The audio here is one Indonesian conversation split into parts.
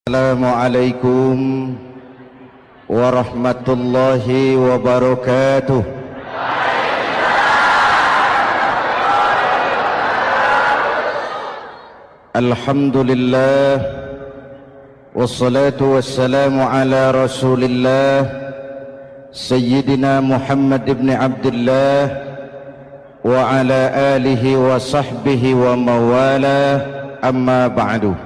Assalamualaikum warahmatullahi wabarakatuh. Alhamdulillah wassalatu wassalamu ala Rasulillah Sayyidina Muhammad ibn Abdullah wa ala alihi wa sahbihi wa mawala, amma ba'du.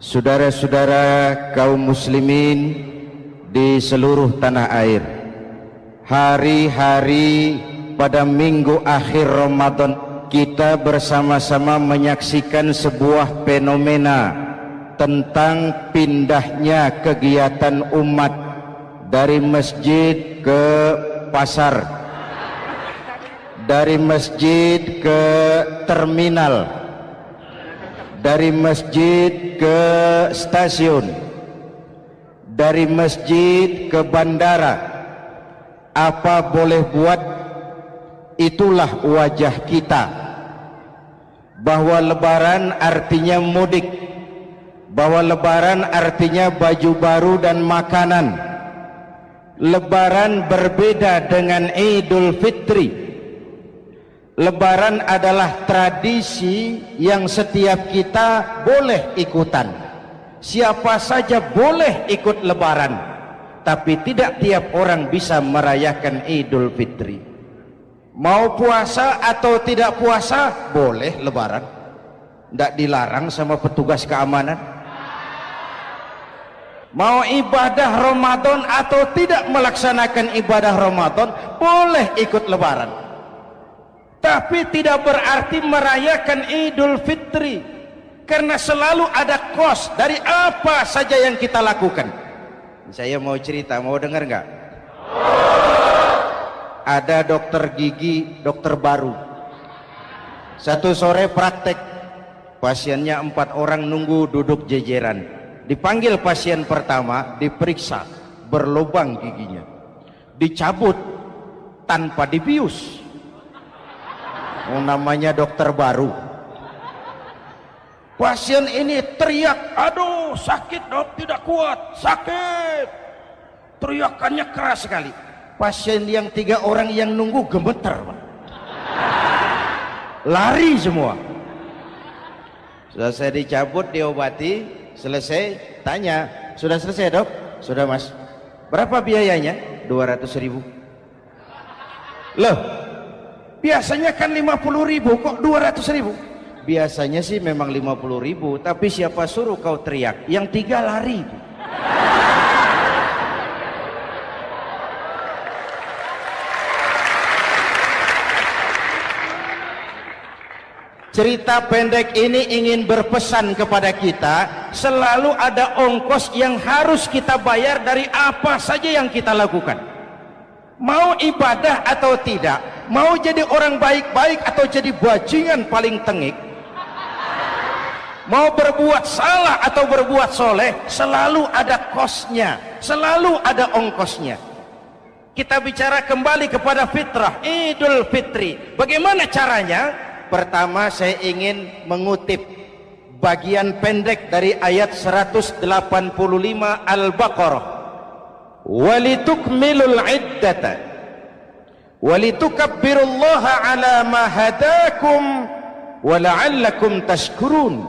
Saudara-saudara kaum muslimin di seluruh tanah air, hari-hari pada minggu akhir Ramadan kita bersama-sama menyaksikan sebuah fenomena tentang pindahnya kegiatan umat dari masjid ke pasar, dari masjid ke terminal, dari masjid ke stasiun, dari masjid ke bandara. Apa boleh buat, itulah wajah kita, bahwa lebaran artinya mudik, bahwa lebaran artinya baju baru dan makanan. Lebaran berbeda dengan Idul Fitri. Lebaran adalah tradisi yang setiap kita boleh ikutan. Siapa saja boleh ikut lebaran, tapi tidak tiap orang bisa merayakan Idul Fitri. Mau puasa atau tidak puasa, boleh lebaran. Tidak dilarang sama petugas keamanan. Mau ibadah Ramadan atau tidak melaksanakan ibadah Ramadan, boleh ikut lebaran. Tapi tidak berarti merayakan Idul Fitri, karena selalu ada kos dari apa saja yang kita lakukan. Saya mau cerita, mau dengar nggak? Ada dokter gigi, dokter baru. Satu sore praktek, pasiennya 4 orang nunggu duduk jejeran. Dipanggil pasien pertama, diperiksa, berlubang giginya, dicabut tanpa dibius. Namanya dokter baru. Pasien ini teriak, aduh sakit dok, tidak kuat, sakit. Teriakannya keras sekali. Pasien yang 3 orang yang nunggu gemeter, Pak. Lari semua. Selesai dicabut, diobati, selesai, tanya, sudah selesai dok? Sudah mas. Berapa biayanya? 200.000. Loh, biasanya kan 50.000, kok 200.000? Biasanya sih memang 50.000, tapi siapa suruh kau teriak? Yang 3 lari. Cerita pendek ini ingin berpesan kepada kita, selalu ada ongkos yang harus kita bayar dari apa saja yang kita lakukan. Mau ibadah atau tidak, mau jadi orang baik-baik atau jadi bajingan paling tengik, mau berbuat salah atau berbuat soleh, selalu ada kosnya, selalu ada ongkosnya. Kita bicara kembali kepada fitrah, Idul Fitri. Bagaimana caranya? Pertama, saya ingin mengutip bagian pendek dari ayat 185 Al-Baqarah. Walitukmilul iddata walitukabbirullaha ala ma hadakum wala'allakum tashkurun.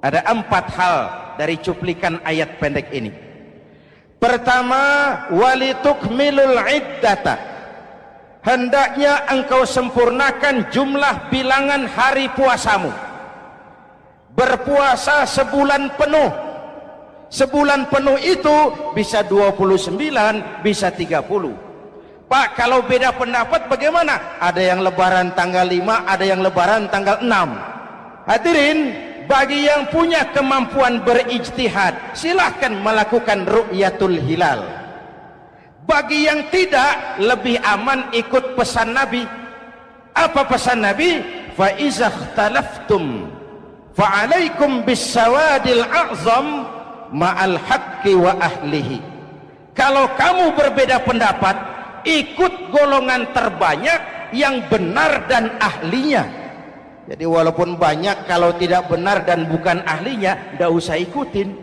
Ada 4 hal dari cuplikan ayat pendek ini. Pertama, walitukmilul iddata, hendaknya engkau sempurnakan jumlah bilangan hari puasamu. Berpuasa sebulan penuh. Sebulan penuh itu bisa 29, bisa 30. Pak, kalau beda pendapat bagaimana? Ada yang lebaran tanggal 5, ada yang lebaran tanggal 6. Hadirin, bagi yang punya kemampuan berijtihad, silahkan melakukan ru'yatul hilal. Bagi yang tidak, lebih aman ikut pesan Nabi. Apa pesan Nabi? Fa iza ikhtalaftum fa alaikum bis-sawadil a'zam ma'al haqqi wa ahlihi. Kalau kamu berbeda pendapat, ikut golongan terbanyak yang benar dan ahlinya. Jadi walaupun banyak, kalau tidak benar dan bukan ahlinya, tidak usah ikutin.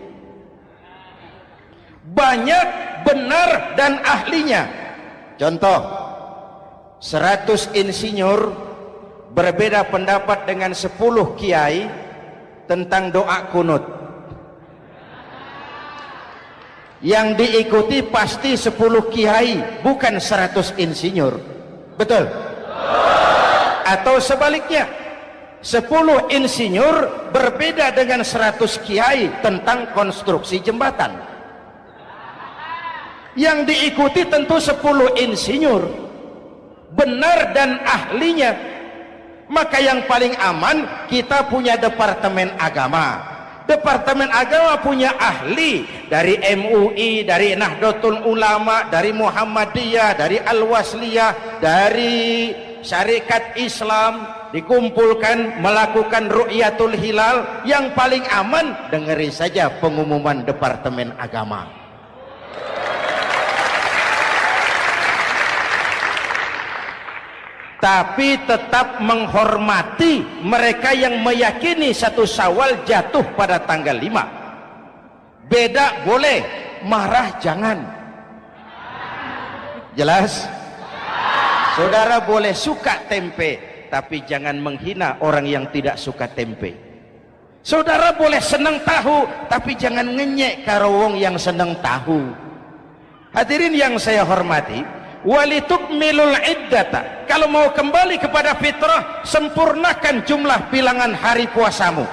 Banyak benar dan ahlinya. Contoh, 100 insinyur berbeda pendapat dengan 10 kiai tentang doa kunut. Yang diikuti pasti 10 kiai, bukan 100 insinyur. Betul? Atau sebaliknya, 10 insinyur berbeda dengan 100 kiai tentang konstruksi jembatan. Yang diikuti tentu 10 insinyur, benar dan ahlinya. Maka yang paling aman, kita punya Departemen Agama. Departemen Agama punya ahli dari MUI, dari Nahdlatul Ulama, dari Muhammadiyah, dari Al-Wasliyah, dari Syarikat Islam, dikumpulkan melakukan ru'yatul hilal. Yang paling aman, dengerin saja pengumuman Departemen Agama. Tapi tetap menghormati mereka yang meyakini 1 Syawal jatuh pada tanggal 5. Beda boleh, marah jangan. Jelas? Saudara boleh suka tempe, tapi jangan menghina orang yang tidak suka tempe. Saudara boleh senang tahu, tapi jangan ngenyek karo wong yang senang tahu. Hadirin yang saya hormati, walitukmilul iddata, kalau mau kembali kepada fitrah, sempurnakan jumlah bilangan hari puasamu.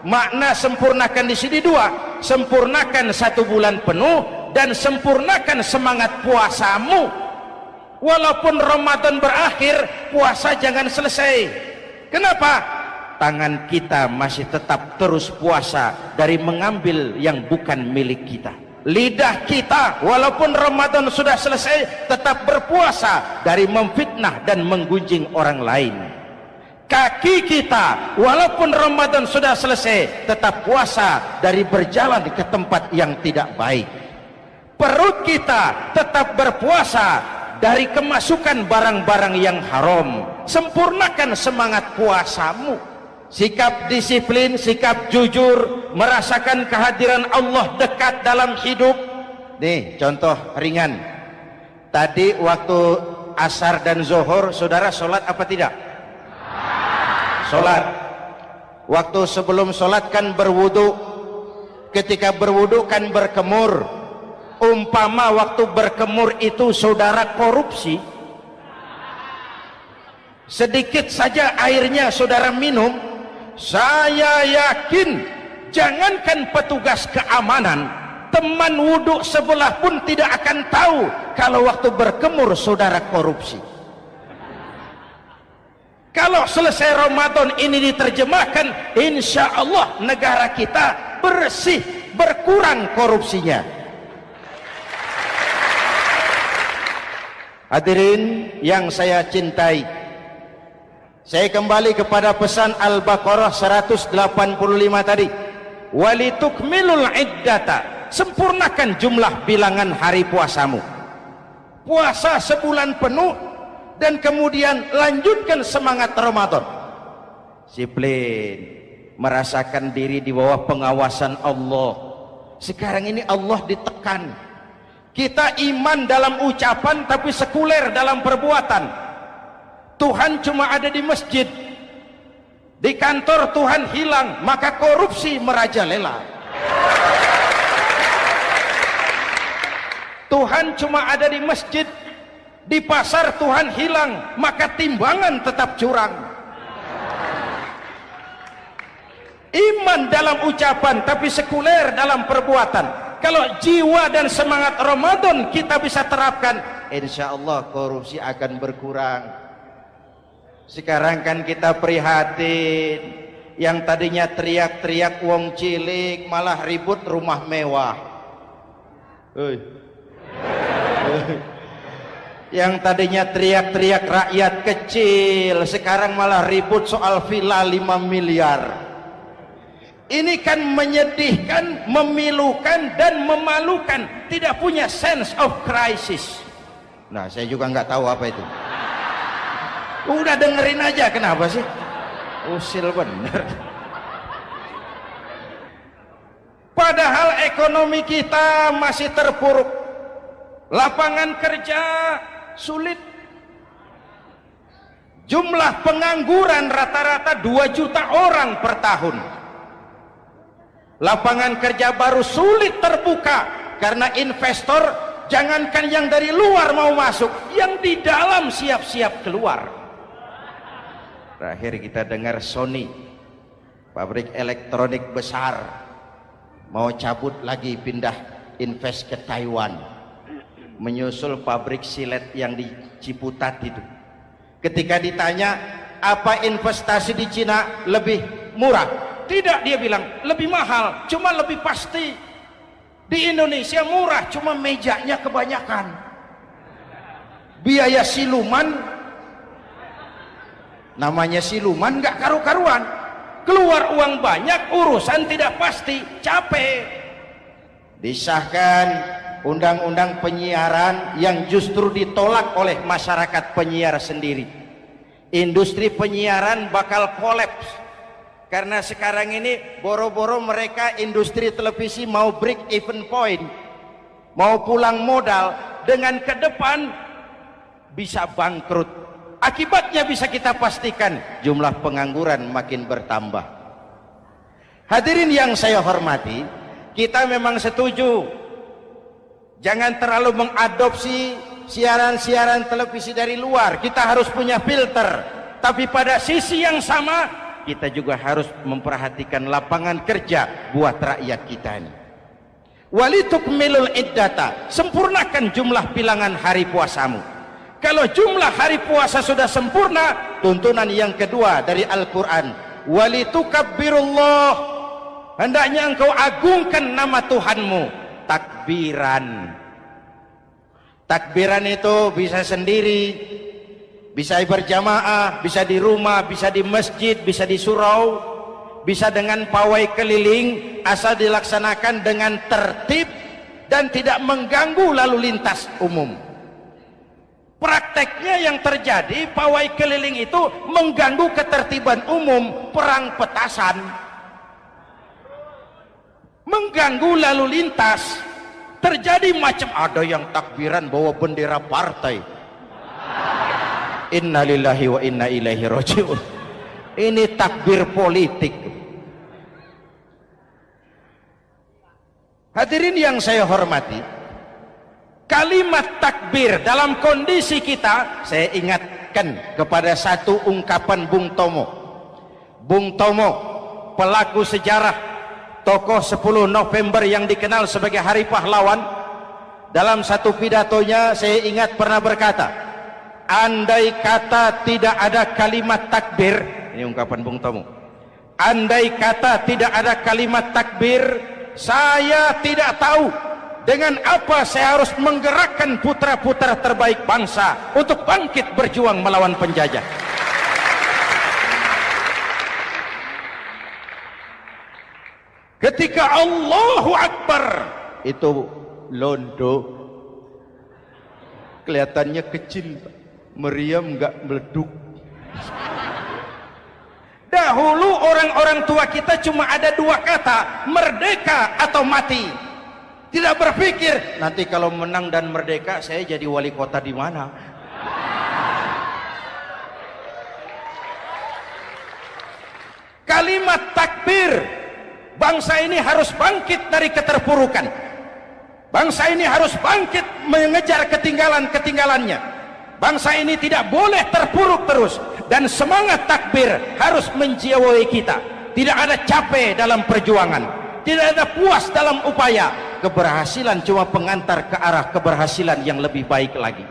Makna sempurnakan di sini 2, sempurnakan 1 bulan penuh dan sempurnakan semangat puasamu. Walaupun Ramadan berakhir, puasa jangan selesai. Kenapa? Tangan kita masih tetap terus puasa dari mengambil yang bukan milik kita. Lidah kita walaupun Ramadan sudah selesai tetap berpuasa dari memfitnah dan menggunjing orang lain. Kaki kita walaupun Ramadan sudah selesai tetap puasa dari berjalan ke tempat yang tidak baik. Perut kita tetap berpuasa dari kemasukan barang-barang yang haram. Sempurnakan semangat puasamu. Sikap disiplin, sikap jujur, merasakan kehadiran Allah dekat dalam hidup. Nih contoh ringan. Tadi waktu asar dan zuhur, saudara sholat apa tidak? Sholat. Waktu sebelum sholat kan berwudu. Ketika berwudu kan berkemur. Umpama waktu berkemur itu saudara korupsi, sedikit saja airnya saudara minum, saya yakin jangankan petugas keamanan, teman wudhu sebelah pun tidak akan tahu kalau waktu berkemur saudara korupsi. Kalau selesai Ramadan ini diterjemahkan, insya Allah negara kita bersih, berkurang korupsinya. Hadirin yang saya cintai, saya kembali kepada pesan Al-Baqarah 185 tadi. Walitukmilul iddata, sempurnakan jumlah bilangan hari puasamu. Puasa sebulan penuh dan kemudian lanjutkan semangat Ramadan. Disiplin, merasakan diri di bawah pengawasan Allah. Sekarang ini Allah ditekan. Kita iman dalam ucapan tapi sekuler dalam perbuatan. Tuhan cuma ada di masjid, di kantor Tuhan hilang, maka korupsi merajalela. Tuhan cuma ada di masjid, di pasar Tuhan hilang, maka timbangan tetap curang. Iman dalam ucapan tapi sekuler dalam perbuatan. Kalau jiwa dan semangat Ramadan kita bisa terapkan, insya Allah korupsi akan berkurang. Sekarang kan kita prihatin, yang tadinya teriak-teriak wong cilik malah ribut rumah mewah. Yang tadinya teriak-teriak rakyat kecil, sekarang malah ribut soal villa 5 miliar. Ini kan menyedihkan, memilukan dan memalukan. Tidak punya sense of crisis. Nah, saya juga nggak tahu apa itu. Udah dengerin aja, kenapa sih? Usil bener. Padahal ekonomi kita masih terpuruk, lapangan kerja sulit, jumlah pengangguran rata-rata 2 juta orang per tahun, lapangan kerja baru sulit terbuka karena investor jangankan yang dari luar mau masuk, yang di dalam siap-siap keluar. Terakhir kita dengar Sony, pabrik elektronik besar, mau cabut lagi, pindah invest ke Taiwan, menyusul pabrik silet yang di Ciputat itu. Ketika ditanya apa investasi di Cina lebih murah, tidak, dia bilang lebih mahal, cuma lebih pasti. Di Indonesia murah, cuma mejanya kebanyakan, biaya siluman, namanya siluman nggak karu-karuan, keluar uang banyak, urusan tidak pasti, capek. Disahkan undang-undang penyiaran yang justru ditolak oleh masyarakat penyiar sendiri. Industri penyiaran bakal kolaps karena sekarang ini boro-boro mereka industri televisi mau break even point, mau pulang modal, dengan ke depan bisa bangkrut. Akibatnya bisa kita pastikan, jumlah pengangguran makin bertambah. Hadirin yang saya hormati, kita memang setuju jangan terlalu mengadopsi siaran-siaran televisi dari luar, kita harus punya filter. Tapi pada sisi yang sama kita juga harus memperhatikan lapangan kerja buat rakyat kita ini. Walitukmilul iddata, sempurnakan jumlah bilangan hari puasamu. Kalau jumlah hari puasa sudah sempurna, tuntunan yang kedua dari Al-Quran, walitukabbirullah, hendaknya engkau agungkan nama Tuhanmu. Takbiran, takbiran itu bisa sendiri, bisa berjamaah, bisa di rumah, bisa di masjid, bisa di surau, bisa dengan pawai keliling, asal dilaksanakan dengan tertib dan tidak mengganggu lalu lintas umum. Prakteknya yang terjadi, pawai keliling itu mengganggu ketertiban umum, perang petasan, mengganggu lalu lintas. Terjadi macam, ada yang takbiran bawa bendera partai. Innalillahi wa inna ilaihi raji'un. Ini takbir politik. Hadirin yang saya hormati, kalimat takbir dalam kondisi kita, saya ingatkan kepada satu ungkapan Bung Tomo. Bung Tomo, pelaku sejarah, tokoh 10 November yang dikenal sebagai Hari Pahlawan, dalam satu pidatonya saya ingat pernah berkata, andai kata tidak ada kalimat takbir, ini ungkapan Bung Tomo, andai kata tidak ada kalimat takbir, saya tidak tahu dengan apa saya harus menggerakkan putra-putra terbaik bangsa untuk bangkit berjuang melawan penjajah. Ketika Allahu Akbar, itu londo kelihatannya kecil, meriam nggak meleduk. Dahulu orang-orang tua kita cuma ada 2 kata, merdeka atau mati. Tidak berpikir nanti kalau menang dan merdeka saya jadi wali kota di mana. Kalimat takbir, bangsa ini harus bangkit dari keterpurukan. Bangsa ini harus bangkit mengejar ketinggalan-ketinggalannya. Bangsa ini tidak boleh terpuruk terus, dan semangat takbir harus menjiwai kita. Tidak ada capek dalam perjuangan, tidak ada puas dalam upaya. Keberhasilan cuma pengantar ke arah keberhasilan yang lebih baik lagi.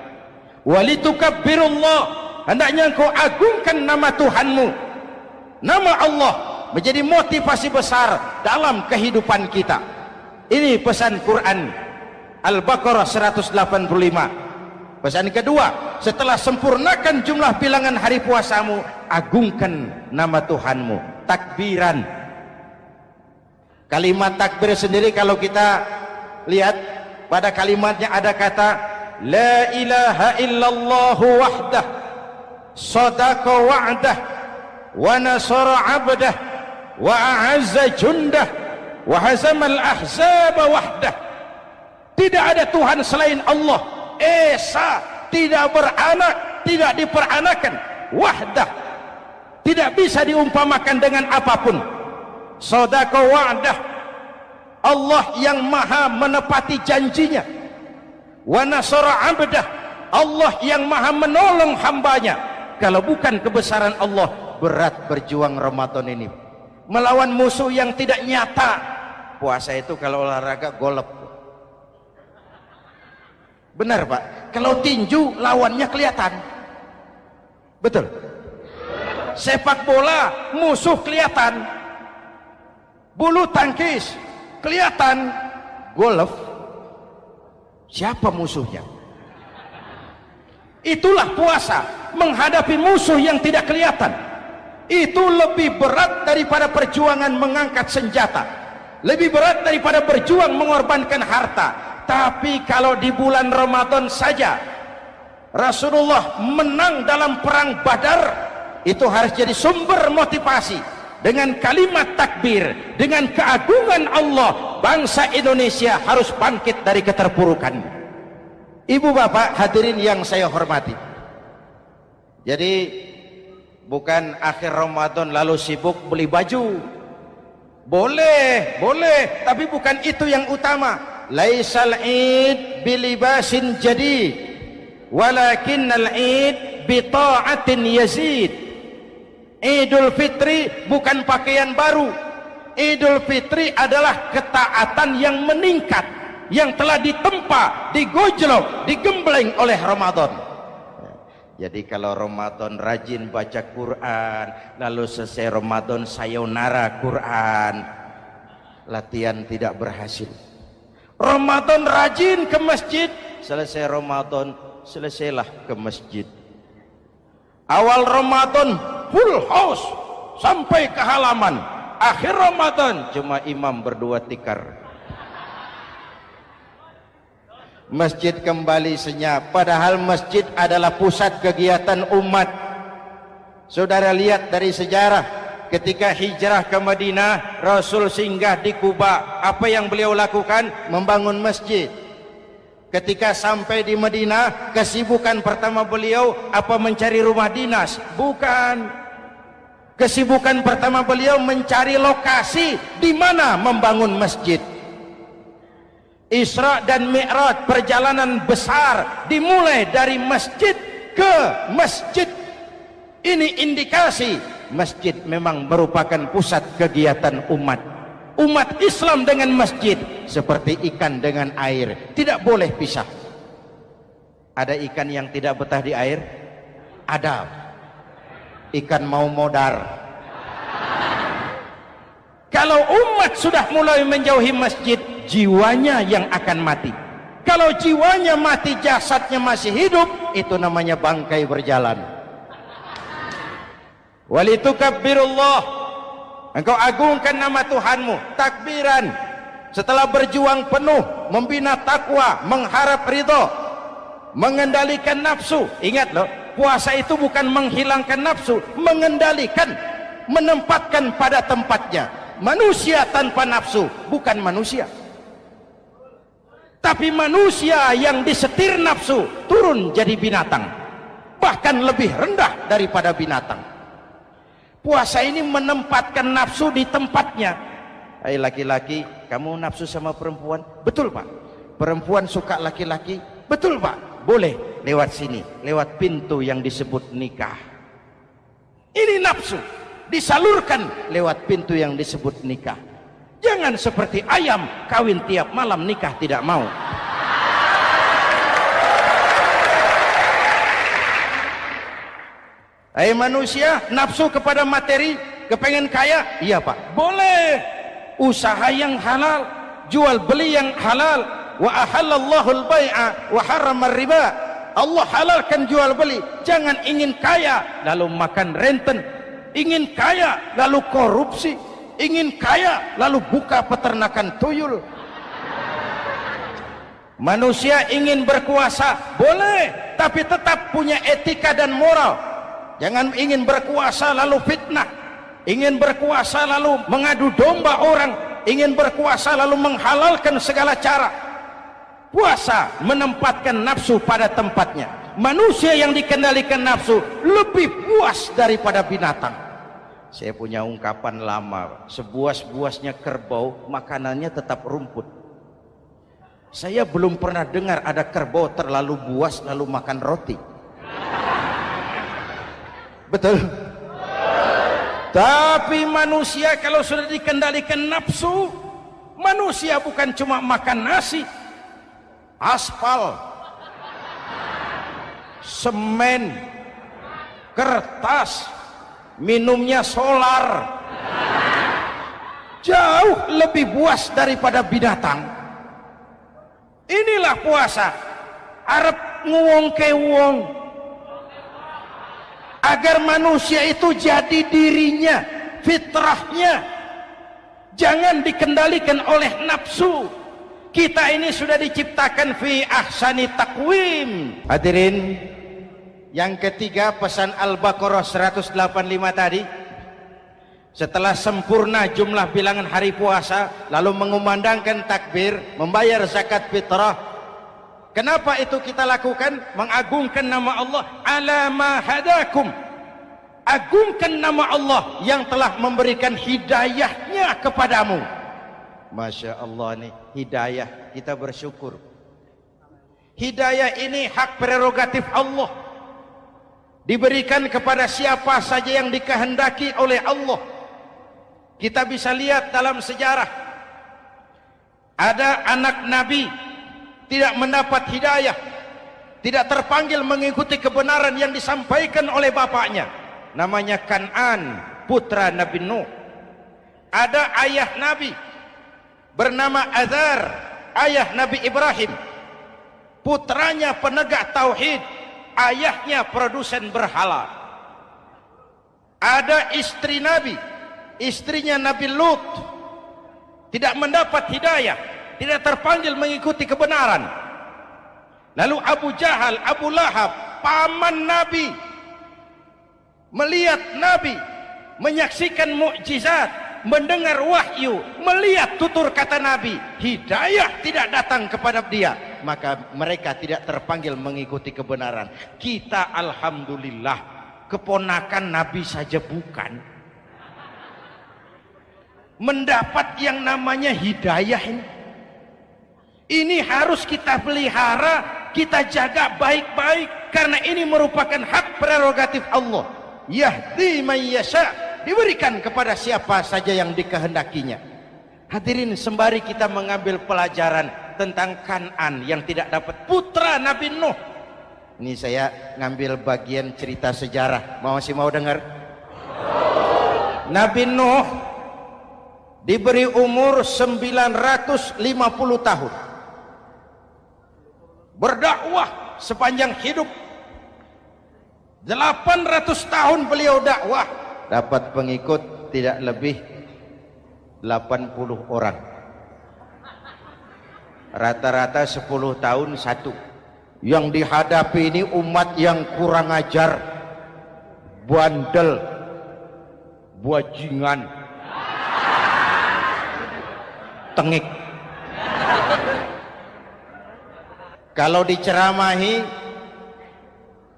Walitukabbirullah, hendaknya engkau agungkan nama Tuhanmu. Nama Allah menjadi motivasi besar dalam kehidupan kita. Ini pesan Quran Al-Baqarah 185. Pesan kedua, setelah sempurnakan jumlah bilangan hari puasamu, agungkan nama Tuhanmu. Takbiran. Kalimat takbir sendiri kalau kita lihat pada kalimatnya ada kata la ilaha illallah wahdah sadaqa wa'dah wa nasara 'abdah wa a'azza jundah wa hazamal ahzaba wahdah. Tidak ada Tuhan selain Allah, esa, tidak beranak, tidak diperanakan, wahdah, tidak bisa diumpamakan dengan apapun. Sadaqa wa'dah, Allah yang maha menepati janjinya. Wa nasara 'abdah, Allah yang maha menolong hambanya. Kalau bukan kebesaran Allah, berat berjuang Ramadan ini melawan musuh yang tidak nyata. Puasa itu kalau olahraga golep. Benar Pak, kalau tinju lawannya kelihatan. Betul. Sepak bola musuh kelihatan, bulu tangkis kelihatan, golf siapa musuhnya? Itulah puasa, menghadapi musuh yang tidak kelihatan. Itu lebih berat daripada perjuangan mengangkat senjata, lebih berat daripada berjuang mengorbankan harta. Tapi kalau di bulan Ramadan saja Rasulullah menang dalam perang Badar, itu harus jadi sumber motivasi. Dengan kalimat takbir, dengan keagungan Allah, bangsa Indonesia harus bangkit dari keterpurukan. Ibu bapak hadirin yang saya hormati, jadi bukan akhir Ramadan lalu sibuk beli baju. Boleh, tapi bukan itu yang utama. Laisal id bilibasin jadid, walakinnal id bita'atin yazid. Idul Fitri bukan pakaian baru. Idul Fitri adalah ketaatan yang meningkat, yang telah ditempa, digojlok, digembleng oleh Ramadan. Jadi kalau Ramadan rajin baca Quran, lalu selesai Ramadan sayonara Quran, latihan tidak berhasil. Ramadan rajin ke masjid, selesai Ramadan selesailah ke masjid. Awal Ramadan full house sampai ke halaman, akhir Ramadan cuma imam berdua tikar. Masjid kembali senyap, padahal masjid adalah pusat kegiatan umat. Saudara lihat dari sejarah, ketika hijrah ke Madinah, Rasul singgah di Kuba. Apa yang beliau lakukan? Membangun masjid. Ketika sampai di Madinah, kesibukan pertama beliau apa? Mencari rumah dinas? Bukan. Kesibukan pertama beliau mencari lokasi di mana membangun masjid. Isra dan Mi'raj, perjalanan besar dimulai dari masjid ke masjid. Ini indikasi masjid memang merupakan pusat kegiatan umat. Umat Islam dengan masjid seperti ikan dengan air, tidak boleh pisah. Ada ikan yang tidak betah di air? Ada. Ikan mau modar. Kalau umat sudah mulai menjauhi masjid, jiwanya yang akan mati. Kalau jiwanya mati, jasadnya masih hidup, itu namanya bangkai berjalan. Walitukabbirullah, engkau agungkan nama Tuhanmu, takbiran. Setelah berjuang penuh, membina takwa, mengharap ridho, mengendalikan nafsu. Ingat loh, puasa itu bukan menghilangkan nafsu, mengendalikan, menempatkan pada tempatnya. Manusia tanpa nafsu bukan manusia, tapi manusia yang disetir nafsu turun jadi binatang, bahkan lebih rendah daripada binatang. Puasa ini menempatkan nafsu di tempatnya. Hai laki-laki, kamu nafsu sama perempuan? Betul Pak. Perempuan suka laki-laki? Betul Pak. Boleh lewat sini, lewat pintu yang disebut nikah. Ini nafsu disalurkan lewat pintu yang disebut nikah. Jangan seperti ayam kawin tiap malam, nikah tidak mau. Hai manusia, nafsu kepada materi, kepengen kaya? Iya Pak, boleh. Usaha yang halal, jual beli yang halal. Wa ahallallahu al-bai'a wa harrama riba. Allah halalkan jual beli. Jangan ingin kaya lalu makan renten, ingin kaya lalu korupsi, ingin kaya lalu buka peternakan tuyul. Manusia ingin berkuasa, boleh, tapi tetap punya etika dan moral. Jangan ingin berkuasa lalu fitnah, ingin berkuasa lalu mengadu domba orang, ingin berkuasa lalu menghalalkan segala cara. Puasa menempatkan nafsu pada tempatnya. Manusia yang dikendalikan nafsu lebih puas daripada binatang. Saya punya ungkapan lama, sebuas-buasnya kerbau makanannya tetap rumput. Saya belum pernah dengar ada kerbau terlalu buas lalu makan roti. Betul? Tapi manusia kalau sudah dikendalikan nafsu, manusia bukan cuma makan nasi, aspal, semen, kertas, minumnya solar, jauh lebih puas daripada binatang. Inilah puasa, arep nguwong ke wong, agar manusia itu jadi dirinya, fitrahnya, jangan dikendalikan oleh nafsu. Kita ini sudah diciptakan fi ahsani taqwim. Hadirin, yang ketiga pesan Al-Baqarah 185 tadi, setelah sempurna jumlah bilangan hari puasa lalu mengumandangkan takbir, membayar zakat fitrah. Kenapa itu kita lakukan? Mengagungkan nama Allah, ala ma hadakum, agungkan nama Allah yang telah memberikan hidayahnya kepadamu. Masya Allah nih, hidayah, kita bersyukur. Hidayah ini hak prerogatif Allah, diberikan kepada siapa saja yang dikehendaki oleh Allah. Kita bisa lihat dalam sejarah, ada anak Nabi tidak mendapat hidayah, tidak terpanggil mengikuti kebenaran yang disampaikan oleh bapaknya, namanya Kan'an, putra Nabi Nuh. Ada ayah Nabi bernama Azar, ayah Nabi Ibrahim, putranya penegak tauhid, ayahnya produsen berhala. Ada istri Nabi, istrinya Nabi Lut, tidak mendapat hidayah, tidak terpanggil mengikuti kebenaran. Lalu Abu Jahal, Abu Lahab, paman Nabi, melihat Nabi, menyaksikan mukjizat, mendengar wahyu, melihat tutur kata Nabi, hidayah tidak datang kepada dia, maka mereka tidak terpanggil mengikuti kebenaran. Kita alhamdulillah keponakan Nabi saja bukan, mendapat yang namanya hidayah ini. Ini harus kita pelihara, kita jaga baik-baik, karena ini merupakan hak prerogatif Allah. Yahdi man yasha, diberikan kepada siapa saja yang dikehendakinya. Hadirin, sembari kita mengambil pelajaran tentang Kan'an yang tidak dapat, putra Nabi Nuh. Ini saya ngambil bagian cerita sejarah, masih mau dengar? Nabi Nuh diberi umur 950 tahun, berdakwah sepanjang hidup. 800 tahun beliau dakwah, dapat pengikut tidak lebih 80 orang, rata-rata 10 tahun satu. Yang dihadapi ini umat yang kurang ajar, bandel, bajingan, tengik. Kalau diceramahi,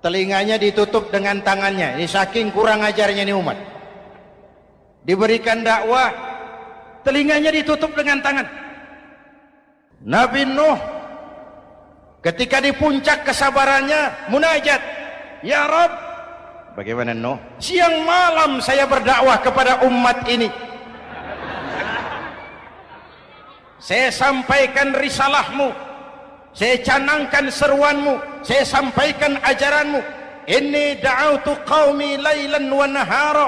telinganya ditutup dengan tangannya. Ini saking kurang ajarnya ini umat. Diberikan dakwah, telinganya ditutup dengan tangan. Nabi Nuh ketika di puncak kesabarannya munajat, ya Rabb, bagaimana Nuh? Siang malam saya berdakwah kepada umat ini, saya sampaikan risalahmu, saya canangkan seruanmu, saya sampaikan ajaranmu. Inni da'autu qaumi lailan wa nahara,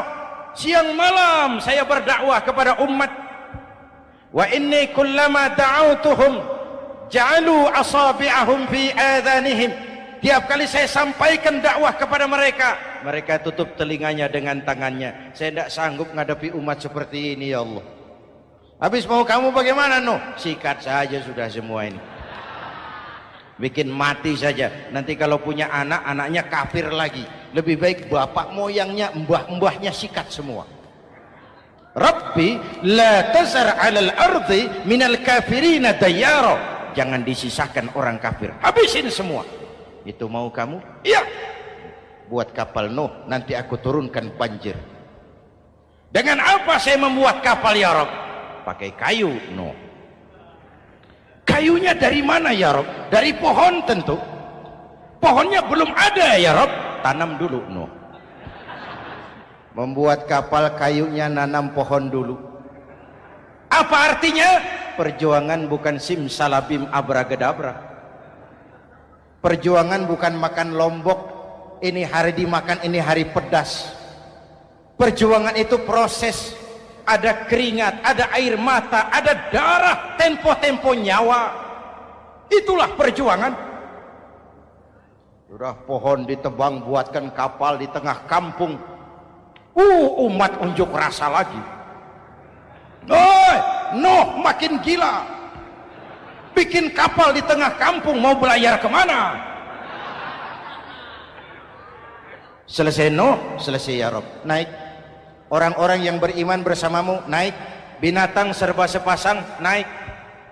siang malam saya berdakwah kepada umat. Wa inni kullama da'autuhum ja'alu asabi'ahum fi adhanihim, tiap kali saya sampaikan dakwah kepada mereka, mereka tutup telinganya dengan tangannya. Saya tidak sanggup menghadapi umat seperti ini, ya Allah. Habis mau kamu bagaimana Nuh? Sikat saja sudah semua ini, bikin mati saja. Nanti kalau punya anak, anaknya kafir lagi. Lebih baik bapak moyangnya, mbah-mbahnya sikat semua. Rabbi la tazar 'alal ardi minal kafirina dayyara. Jangan disisakan orang kafir, habisin semua. Itu mau kamu? Iya. Buat kapal Nuh, nanti aku turunkan banjir. Dengan apa saya membuat kapal ya Rabb? Pakai kayu. Nuh, kayunya dari mana ya Rabb? Dari pohon tentu. Pohonnya belum ada ya Rabb. Tanam dulu. Nuh membuat kapal, kayunya nanam pohon dulu. Apa artinya? Perjuangan bukan simsalabim abragedabra. Perjuangan bukan makan lombok, ini hari dimakan, ini hari pedas. Perjuangan itu proses, ada keringat, ada air mata, ada darah, tempo-tempo nyawa. Itulah perjuangan. Sudah pohon ditebang, buatkan kapal di tengah kampung. Umat unjuk rasa lagi. Nuh makin gila, bikin kapal di tengah kampung, mau belayar kemana? Selesai Nuh, selesai ya Rabb, naik. Orang-orang yang beriman bersamamu naik. Binatang serba sepasang naik.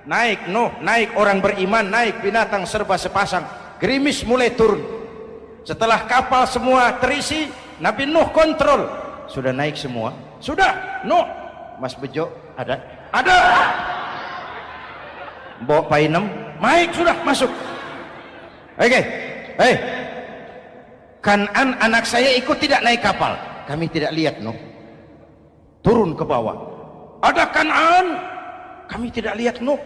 Naik Nuh, naik orang beriman, naik binatang serba sepasang. Gerimis mulai turun. Setelah kapal semua terisi, Nabi Nuh kontrol. Sudah naik semua? Sudah. Nuh, Mas Bejo ada? Ada. Bawa painem, naik sudah, masuk. Oke. Hei, Kan'an anak saya ikut tidak naik kapal. Kami tidak lihat Nuh. Turun ke bawah. Ada Kan'an. Kami tidak lihat Nuh.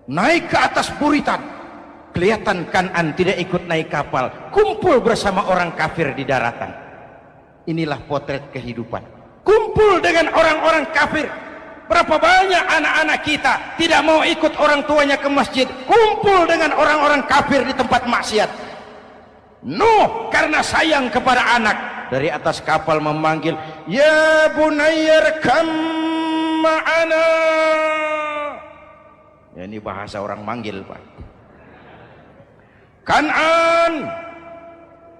Naik ke atas buritan. Kelihatan Kan'an tidak ikut naik kapal. Kumpul bersama orang kafir di daratan. Inilah potret kehidupan. Kumpul dengan orang-orang kafir. Berapa banyak anak-anak kita tidak mau ikut orang tuanya ke masjid. Kumpul dengan orang-orang kafir di tempat maksiat. Nuh karena sayang kepada anak, dari atas kapal memanggil, ya bunayyarkam ma'ana. Ya, ini bahasa orang manggil Pak. Kan'an,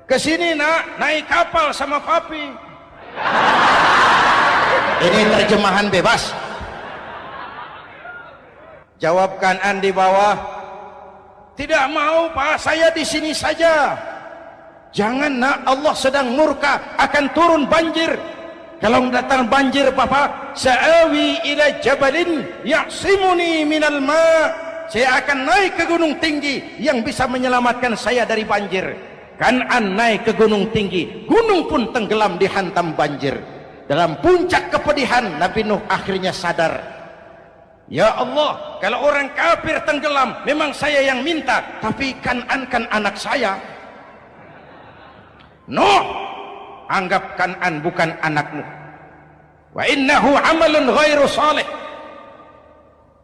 kesini nak, naik kapal sama papi. Ini terjemahan bebas. Jawab Kan'an di bawah, tidak mau Pak, saya di sini saja. Jangan nak, Allah sedang murka, akan turun banjir. Kalau datang banjir Bapak, sa'awi ila jabalin ya'simuni minal ma'. Saya akan naik ke gunung tinggi yang bisa menyelamatkan saya dari banjir. Kan'an naik ke gunung tinggi, gunung pun tenggelam dihantam banjir. Dalam puncak kepedihan, Nabi Nuh akhirnya sadar, ya Allah, kalau orang kafir tenggelam memang saya yang minta, tapi Kan'an kan anak saya. Nuh, anggap Kan'an bukan anakmu. Wa innahu amalun ghairu salih.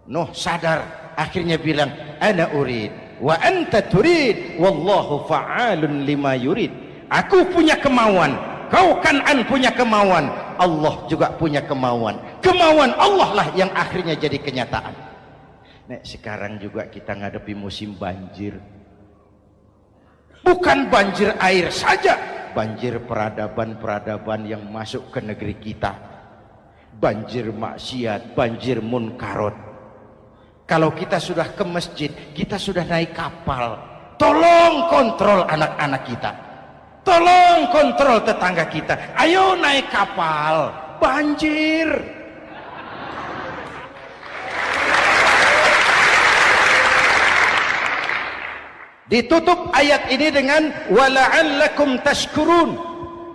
Nuh sadar, akhirnya bilang, ana urid wa anta turid wallahu fa'alun lima yurid. Aku punya kemauan, kau Kan'an punya kemauan, Allah juga punya kemauan. Kemauan Allah lah yang akhirnya jadi kenyataan. Nek sekarang juga kita ngadepi musim banjir. Bukan banjir air saja, banjir peradaban-peradaban yang masuk ke negeri kita. Banjir maksiat, banjir munkarot. Kalau kita sudah ke masjid, kita sudah naik kapal, tolong kontrol anak-anak kita, tolong kontrol tetangga kita. Ayo naik kapal, banjir. Ditutup ayat ini dengan wala'allakum tashkurun.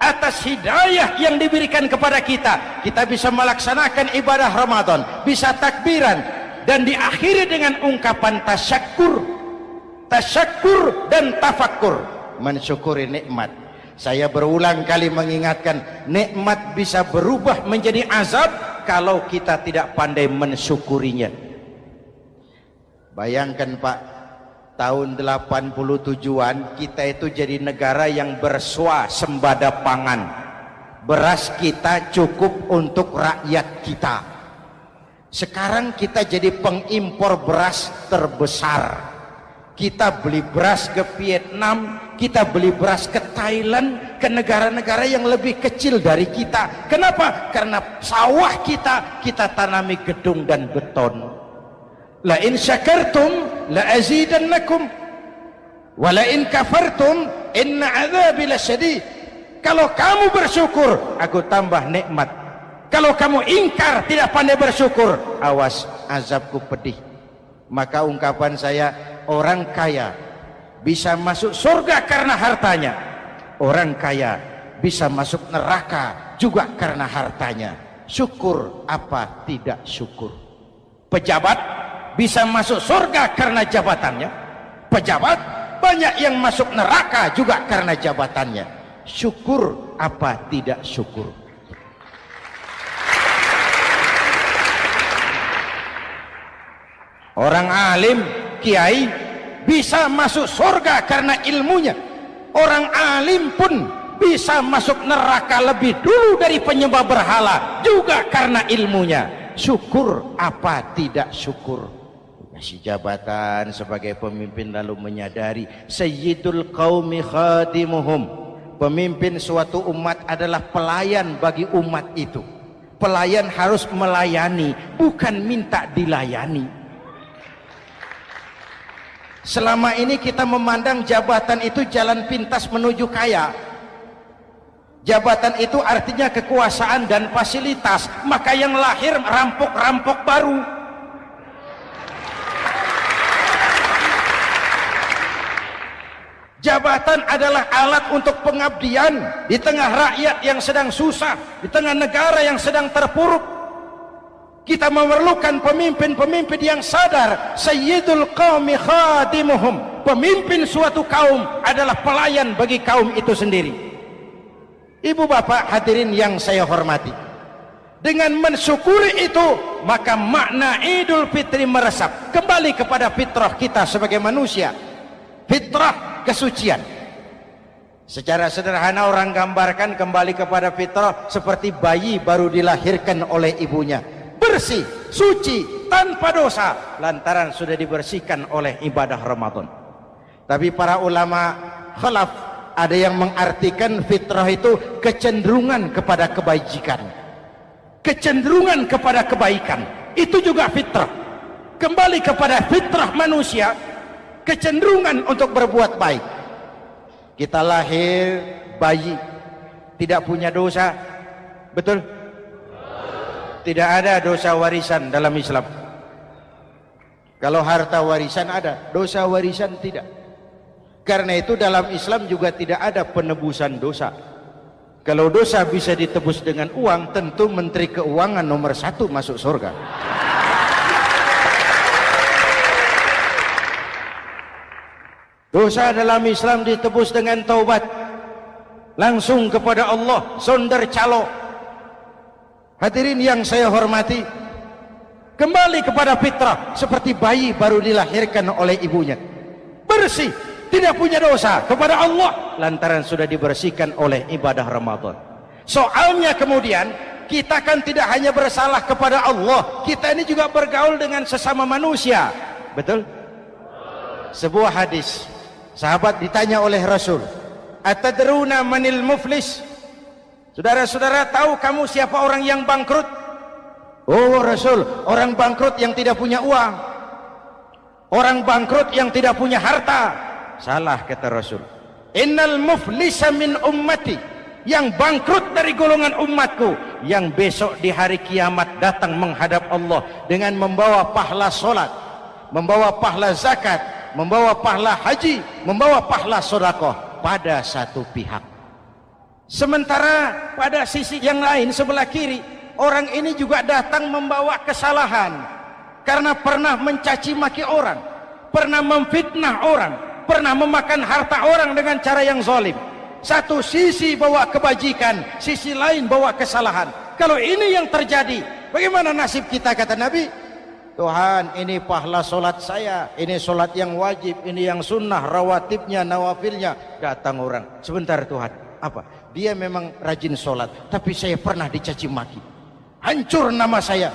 Atas hidayah yang diberikan kepada kita, kita bisa melaksanakan ibadah Ramadan, bisa takbiran, dan diakhiri dengan ungkapan tasyakkur. Tasyakkur dan tafakkur, mensyukuri nikmat. Saya berulang kali mengingatkan, nikmat bisa berubah menjadi azab kalau kita tidak pandai mensyukurinya. Bayangkan Pak, tahun 87-an kita itu jadi negara yang berswasembada pangan. Beras kita cukup untuk rakyat kita. Sekarang kita jadi pengimpor beras terbesar. Kita beli beras ke Vietnam, kita beli beras ke Thailand, ke negara-negara yang lebih kecil dari kita. Kenapa? Karena sawah kita tanami gedung dan beton. La in syakartum la azidannakum wa la in kafartum inna adzabi lasyadid. Kalau kamu bersyukur, aku tambah nikmat. Kalau kamu ingkar, tidak pandai bersyukur, awas, azabku pedih. Maka ungkapan saya, orang kaya bisa masuk surga karena hartanya, orang kaya bisa masuk neraka juga karena hartanya. Syukur apa tidak syukur? Pejabat bisa masuk surga karena jabatannya, pejabat banyak yang masuk neraka juga karena jabatannya. Syukur apa tidak syukur? Orang alim, kiai bisa masuk surga karena ilmunya. Orang alim pun bisa masuk neraka lebih dulu dari penyembah berhala juga karena ilmunya. Syukur apa tidak syukur? Kasih jabatan sebagai pemimpin lalu menyadari sayyidul qaumi khadimuhum. Pemimpin suatu umat adalah pelayan bagi umat itu. Pelayan harus melayani, bukan minta dilayani. Selama ini kita memandang jabatan itu jalan pintas menuju kaya. Jabatan itu artinya kekuasaan dan fasilitas. Maka yang lahir rampok-rampok baru. Jabatan adalah alat untuk pengabdian di tengah rakyat yang sedang susah, di tengah negara yang sedang terpuruk. Kita memerlukan pemimpin-pemimpin yang sadar sayyidul qaumi khadimuhum. Pemimpin suatu kaum adalah pelayan bagi kaum itu sendiri. Ibu bapak hadirin yang saya hormati, dengan mensyukuri itu maka makna Idul Fitri meresap kembali kepada fitrah kita sebagai manusia, fitrah kesucian. Secara sederhana orang gambarkan kembali kepada fitrah seperti bayi baru dilahirkan oleh ibunya, bersih, suci, tanpa dosa, lantaran sudah dibersihkan oleh ibadah Ramadan. Tapi para ulama khalaf ada yang mengartikan fitrah itu kecenderungan kepada kebajikan, kecenderungan kepada kebaikan. Itu juga fitrah. Kembali kepada fitrah manusia, kecenderungan untuk berbuat baik. Kita lahir bayi, tidak punya dosa, betul? Tidak ada dosa warisan dalam Islam. Kalau harta warisan ada, dosa warisan tidak. Karena itu dalam Islam juga tidak ada penebusan dosa. Kalau dosa bisa ditebus dengan uang, tentu Menteri Keuangan nomor 1 masuk surga. Dosa dalam Islam ditebus dengan taubat, langsung kepada Allah, sonder calo. Hadirin yang saya hormati, kembali kepada fitrah seperti bayi baru dilahirkan oleh ibunya, bersih, tidak punya dosa kepada Allah lantaran sudah dibersihkan oleh ibadah Ramadan. Soalnya kemudian kita kan tidak hanya bersalah kepada Allah, kita ini juga bergaul dengan sesama manusia, betul? Sebuah hadis, sahabat ditanya oleh Rasul, atadruna manil muflis? Saudara-saudara, tahu kamu siapa orang yang bangkrut? Oh Rasul, orang bangkrut yang tidak punya uang, orang bangkrut yang tidak punya harta. Salah, kata Rasul. Innal muflisa min ummati, yang bangkrut dari golongan umatku, yang besok di hari kiamat datang menghadap Allah dengan membawa pahala solat, membawa pahala zakat, membawa pahala haji, membawa pahala sedekah pada satu pihak. Sementara pada sisi yang lain sebelah kiri, orang ini juga datang membawa kesalahan karena pernah mencaci maki orang, pernah memfitnah orang, pernah memakan harta orang dengan cara yang zalim. Satu sisi bawa kebajikan, sisi lain bawa kesalahan. Kalau ini yang terjadi, bagaimana nasib kita? Kata Nabi, Tuhan, ini pahala solat saya, ini solat yang wajib, ini yang sunnah, rawatibnya, nawafilnya. Datang orang, sebentar Tuhan, apa? Dia memang rajin solat, tapi saya pernah dicaci maki, hancur nama saya.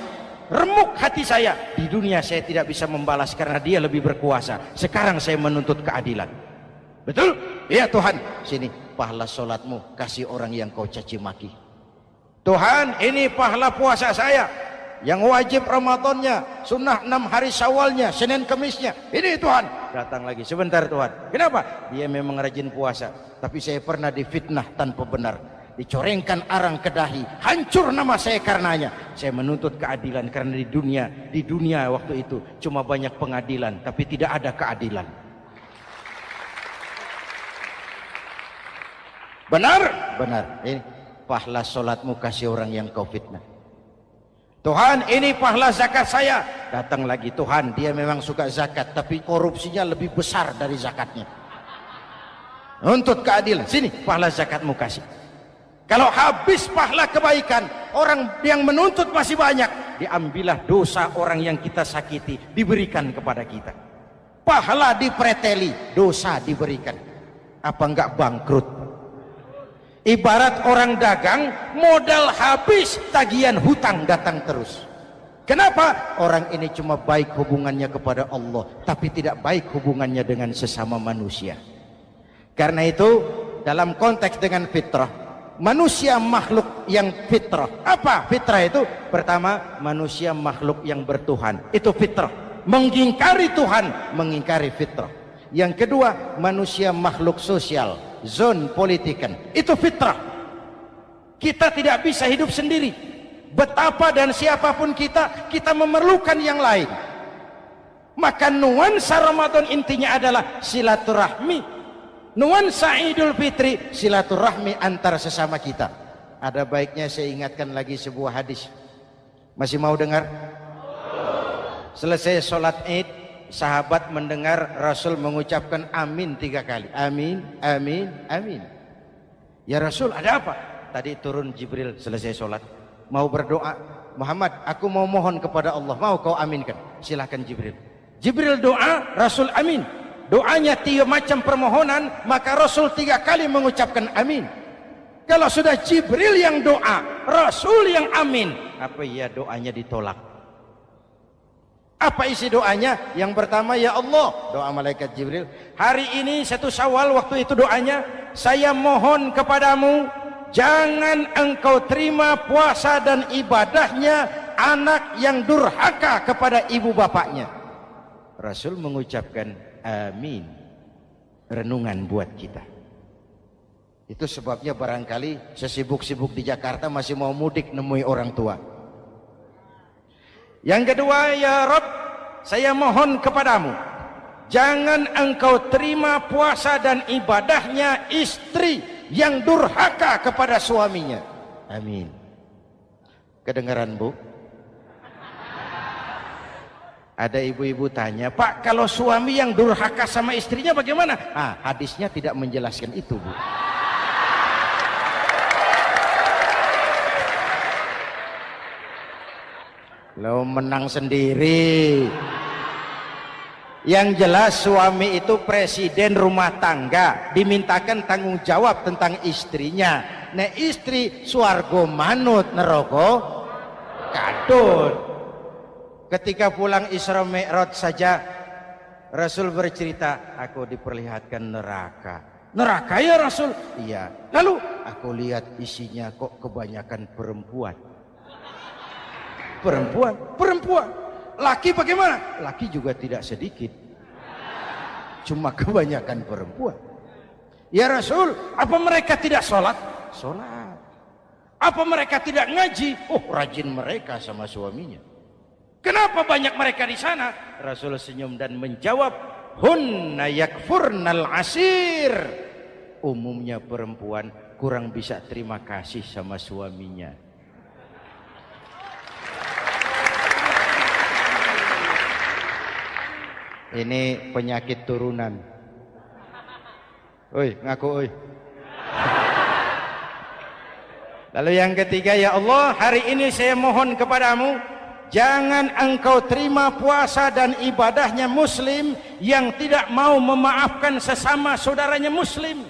remuk hati saya. Di dunia saya tidak bisa membalas karena dia lebih berkuasa. Sekarang saya menuntut keadilan. Betul? Iya Tuhan. Sini pahala sholatmu kasih orang yang kau caci maki. Tuhan, ini pahala puasa saya yang wajib Ramadannya, sunnah 6 hari Syawalnya, Senin Kemisnya. Ini Tuhan. Datang lagi, sebentar Tuhan. Kenapa? Dia memang rajin puasa, tapi saya pernah difitnah tanpa benar, dicorengkan arang ke dahi, hancur nama saya karenanya. Saya menuntut keadilan karena di dunia waktu itu cuma banyak pengadilan tapi tidak ada keadilan. Benar? Benar. Ini pahala sholatmu kasih orang yang kau fitnah. Tuhan, ini pahala zakat saya. Datang lagi, Tuhan, dia memang suka zakat tapi korupsinya lebih besar dari zakatnya. Untuk keadilan, sini pahala zakatmu kasih. Kalau habis pahala kebaikan, orang yang menuntut masih banyak, diambillah dosa orang yang kita sakiti, diberikan kepada kita. Pahala dipreteli, dosa diberikan. Apa enggak bangkrut? Ibarat orang dagang, modal habis, tagihan hutang datang terus. Kenapa? Orang ini cuma baik hubungannya kepada Allah, tapi tidak baik hubungannya dengan sesama manusia. Karena itu, dalam konteks dengan fitrah, manusia makhluk yang fitrah. Apa fitrah itu? Pertama, manusia makhluk yang bertuhan. Itu fitrah. Mengingkari Tuhan, mengingkari fitrah. Yang kedua, manusia makhluk sosial, zon politikan. Itu fitrah. Kita tidak bisa hidup sendiri. Betapa dan siapapun kita memerlukan yang lain. Maka nuansa Ramadan intinya adalah silaturahmi. Nuansa Idul Fitri silaturahmi antara sesama kita. Ada baiknya saya ingatkan lagi sebuah hadis. Masih mau dengar? Selesai sholat Id, sahabat mendengar Rasul mengucapkan amin 3 kali. Amin, amin, amin. Ya Rasul, ada apa? Tadi turun Jibril selesai sholat, mau berdoa. Muhammad, aku mau mohon kepada Allah, mau kau aminkan? Silahkan Jibril. Jibril doa, Rasul amin. Doanya 3 macam permohonan, maka Rasul 3 kali mengucapkan amin. Kalau sudah Jibril yang doa, Rasul yang amin, apa ya doanya ditolak? Apa isi doanya? Yang pertama, ya Allah, doa malaikat Jibril, hari ini 1 Syawal, waktu itu doanya, saya mohon kepadamu, jangan engkau terima puasa dan ibadahnya anak yang durhaka kepada ibu bapaknya. Rasul mengucapkan amin. Renungan buat kita. Itu sebabnya barangkali sesibuk-sibuk di Jakarta masih mau mudik nemui orang tua. Yang kedua, ya Rabb, saya mohon kepadamu, jangan engkau terima puasa dan ibadahnya istri yang durhaka kepada suaminya. Amin. Kedengaran Bu? Ada ibu-ibu tanya, Pak, kalau suami yang durhaka sama istrinya bagaimana? Hadisnya tidak menjelaskan itu, Bu. Lo menang sendiri. Yang jelas suami itu presiden rumah tangga, dimintakan tanggung jawab tentang istrinya. Nah istri swargo manut neraka kadut. Ketika pulang Isra Mi'raj saja Rasul bercerita, aku diperlihatkan neraka. Neraka ya Rasul? Iya. Lalu aku lihat isinya kok kebanyakan perempuan. Perempuan. Laki bagaimana? Laki juga tidak sedikit. Cuma kebanyakan perempuan. Ya Rasul, apa mereka tidak sholat? Sholat. Apa mereka tidak ngaji? Oh, rajin mereka sama suaminya. Kenapa banyak mereka di sana? Rasul senyum dan menjawab, hunna yakfurnal asir. Umumnya perempuan kurang bisa terima kasih sama suaminya. Ini penyakit turunan. Oi, ngaku oi. Lalu yang ketiga, ya Allah, hari ini saya mohon kepadamu, jangan engkau terima puasa dan ibadahnya muslim yang tidak mau memaafkan sesama saudaranya muslim.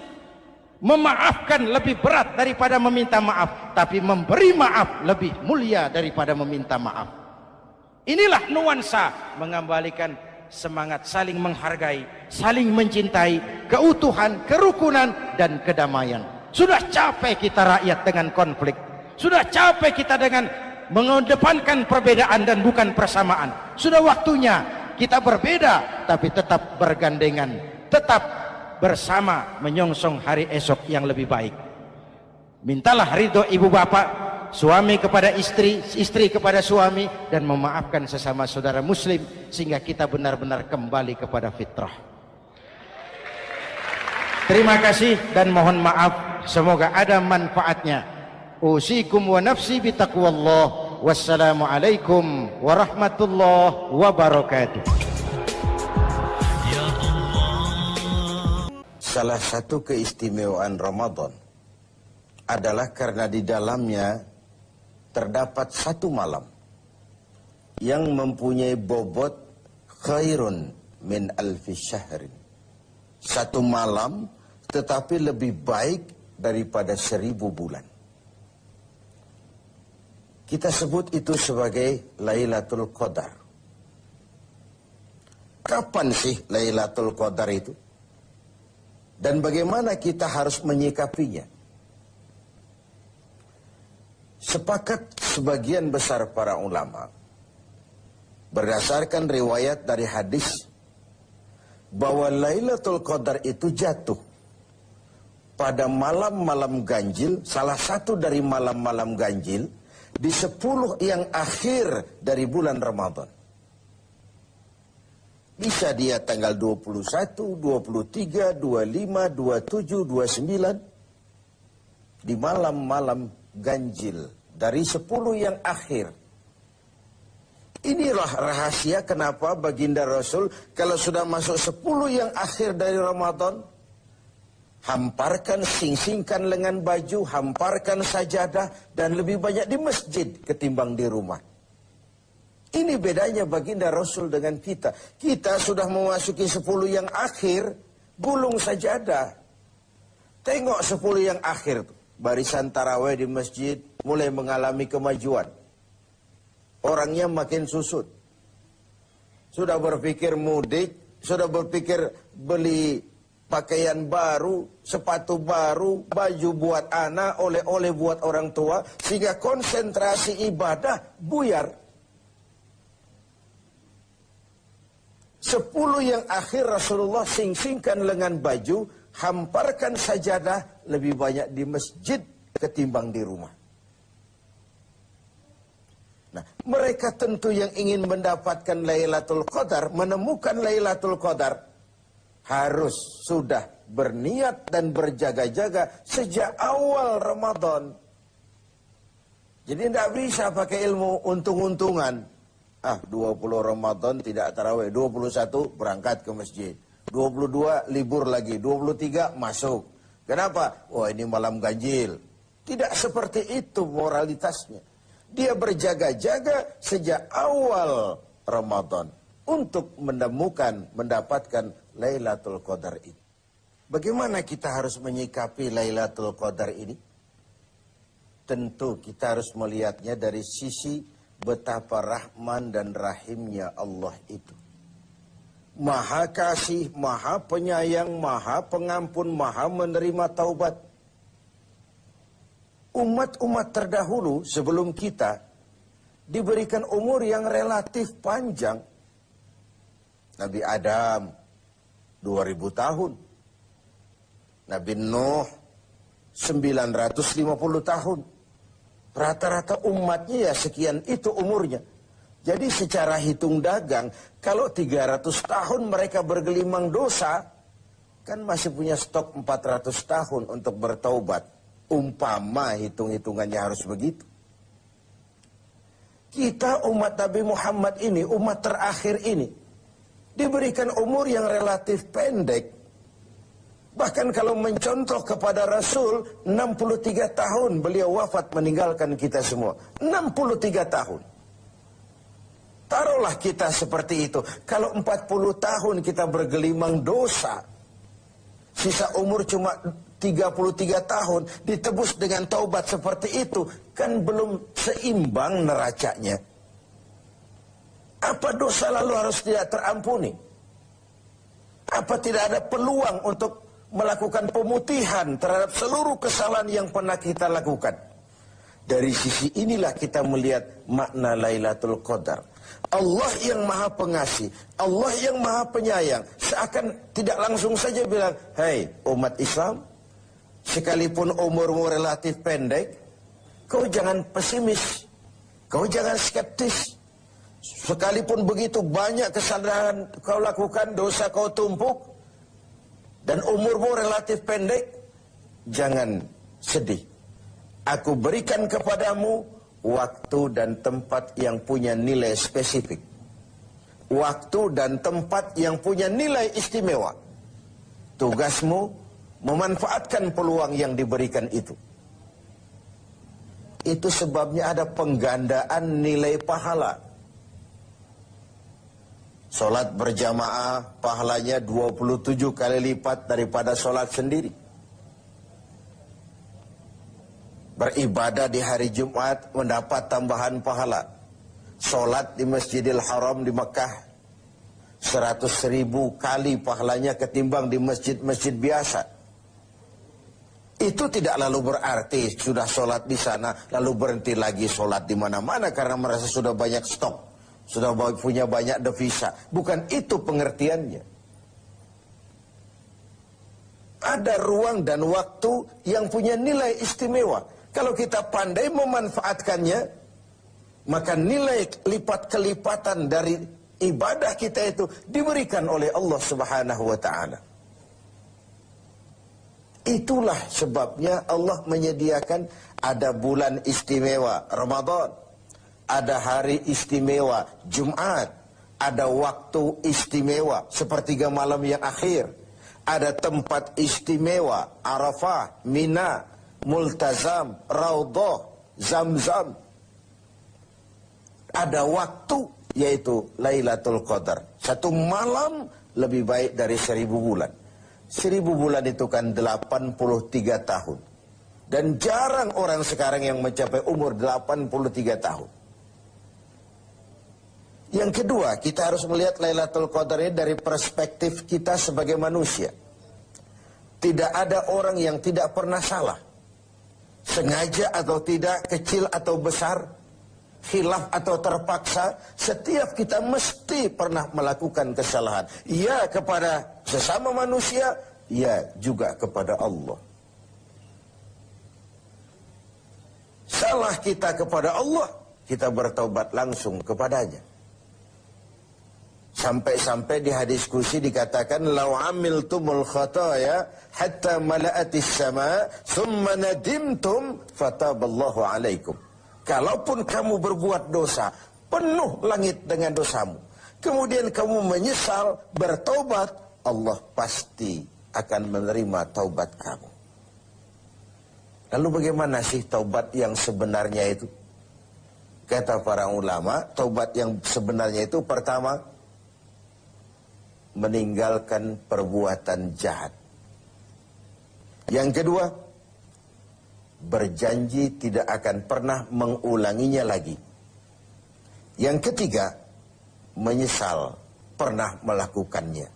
Memaafkan lebih berat daripada meminta maaf, tapi memberi maaf lebih mulia daripada meminta maaf. Inilah nuansa mengembalikan semangat saling menghargai, saling mencintai, keutuhan, kerukunan, dan kedamaian. Sudah capek kita rakyat dengan konflik. Sudah capek kita dengan mengedepankan perbedaan dan bukan persamaan. Sudah waktunya kita berbeda tapi tetap bergandengan, tetap bersama menyongsong hari esok yang lebih baik. Mintalah ridho ibu bapak, suami kepada istri, istri kepada suami, dan memaafkan sesama saudara muslim sehingga kita benar-benar kembali kepada fitrah. Terima kasih dan mohon maaf, semoga ada manfaatnya. Usikum wa nafsi bitaqwallah. Wassalamualaikum warahmatullahi wabarakatuh. Salah satu keistimewaan Ramadan adalah karena di dalamnya terdapat satu malam yang mempunyai bobot khairun min alfi syahrin. Satu malam tetapi lebih baik daripada 1000 bulan. Kita sebut itu sebagai Lailatul Qadar. Kapan sih Lailatul Qadar itu? Dan bagaimana kita harus menyikapinya? Sepakat sebagian besar para ulama berdasarkan riwayat dari hadis bahwa Lailatul Qadar itu jatuh pada malam-malam ganjil, salah satu dari malam-malam ganjil di 10 yang akhir dari bulan Ramadan. Bisa dia tanggal 21, 23, 25, 27, 29 di malam-malam ganjil dari 10 yang akhir. Inilah rahasia kenapa baginda Rasul kalau sudah masuk 10 yang akhir dari Ramadan, hamparkan, sing-singkan lengan baju, hamparkan sajadah, dan lebih banyak di masjid ketimbang di rumah. Ini bedanya baginda Rasul dengan kita. Kita sudah memasuki 10 yang akhir, gulung sajadah. Tengok 10 yang akhir tuh. Barisan tarawih di masjid mulai mengalami kemajuan. Orangnya makin susut. Sudah berpikir mudik, sudah berpikir beli pakaian baru, sepatu baru, baju buat anak, oleh-oleh buat orang tua, sehingga konsentrasi ibadah buyar. 10 yang akhir Rasulullah sing-singkan lengan baju, hamparkan sajadah, lebih banyak di masjid ketimbang di rumah. Nah, mereka tentu yang ingin mendapatkan Lailatul Qadar, menemukan Lailatul Qadar, harus sudah berniat dan berjaga-jaga sejak awal Ramadan. Jadi tidak bisa pakai ilmu untung-untungan. 20 Ramadan tidak tarawih, 21 berangkat ke masjid, 22 libur lagi, 23 masuk. Kenapa? Wah, ini malam ganjil. Tidak seperti itu moralitasnya. Dia berjaga-jaga sejak awal Ramadan untuk mendapatkan Lailatul Qadar ini. Bagaimana kita harus menyikapi Lailatul Qadar ini? Tentu kita harus melihatnya dari sisi betapa rahman dan rahimnya Allah itu. Maha kasih, maha penyayang, maha pengampun, maha menerima taubat. Umat-umat terdahulu sebelum kita diberikan umur yang relatif panjang. Nabi Adam 2000 tahun. Nabi Nuh 950 tahun. Rata-rata umatnya ya sekian itu umurnya. Jadi secara hitung dagang, kalau 300 tahun mereka bergelimang dosa, kan masih punya stok 400 tahun untuk bertaubat. Umpama hitung-hitungannya harus begitu. Kita umat Nabi Muhammad ini, umat terakhir ini, diberikan umur yang relatif pendek. Bahkan kalau mencontoh kepada Rasul, 63 tahun beliau wafat meninggalkan kita semua. 63 tahun. Taruhlah kita seperti itu. Kalau 40 tahun kita bergelimang dosa, sisa umur cuma 33 tahun, ditebus dengan taubat seperti itu, kan belum seimbang neracanya. Apa dosa lalu harus tidak terampuni? Apa tidak ada peluang untuk melakukan pemutihan terhadap seluruh kesalahan yang pernah kita lakukan? Dari sisi inilah kita melihat makna Lailatul Qadar. Allah yang maha pengasih, Allah yang maha penyayang, seakan tidak langsung saja bilang, "Hai umat Islam, sekalipun umurmu relatif pendek, kau jangan pesimis, kau jangan skeptis. Sekalipun begitu banyak kesalahan kau lakukan, dosa kau tumpuk, dan umurmu relatif pendek, jangan sedih. Aku berikan kepadamu waktu dan tempat yang punya nilai spesifik. Waktu dan tempat yang punya nilai istimewa. Tugasmu memanfaatkan peluang yang diberikan itu." Itu sebabnya ada penggandaan nilai pahala. Sholat berjamaah pahalanya 27 kali lipat daripada sholat sendiri. Beribadah di hari Jumat mendapat tambahan pahala. Sholat di Masjidil Haram di Mekah 100.000 kali pahalanya ketimbang di masjid-masjid biasa. Itu tidak lalu berarti sudah sholat di sana lalu berhenti lagi sholat di mana-mana karena merasa sudah banyak stok. Sudah punya banyak devisa. Bukan itu pengertiannya. Ada ruang dan waktu yang punya nilai istimewa. Kalau kita pandai memanfaatkannya, maka nilai lipat-kelipatan dari ibadah kita itu diberikan oleh Allah Subhanahu wa ta'ala. Itulah sebabnya Allah menyediakan ada bulan istimewa Ramadan. Ada hari istimewa Jumat, ada waktu istimewa sepertiga malam yang akhir, ada tempat istimewa Arafah, Mina, Multazam, Raudhah, Zamzam. Ada waktu yaitu Lailatul Qadar. Satu malam lebih baik dari 1000 bulan. 1000 bulan itu kan 83 tahun. Dan jarang orang sekarang yang mencapai umur 83 tahun. Yang kedua, kita harus melihat Lailatul Qadar ini dari perspektif kita sebagai manusia. Tidak ada orang yang tidak pernah salah. Sengaja atau tidak, kecil atau besar, khilaf atau terpaksa, setiap kita mesti pernah melakukan kesalahan. Ya kepada sesama manusia, ya juga kepada Allah. Salah kita kepada Allah, kita bertaubat langsung kepadanya. Sampai-sampai di hadis kursi dikatakan, "Lau amiltumul khataya hatta mala'atis sama, thumma nadimtum fataballahu alaikum." Kalaupun kamu berbuat dosa, penuh langit dengan dosamu, kemudian kamu menyesal, bertaubat, Allah pasti akan menerima taubat kamu. Lalu bagaimana sih taubat yang sebenarnya itu? Kata para ulama, taubat yang sebenarnya itu pertama, meninggalkan perbuatan jahat. Yang kedua, berjanji tidak akan pernah mengulanginya lagi. Yang ketiga, menyesal pernah melakukannya.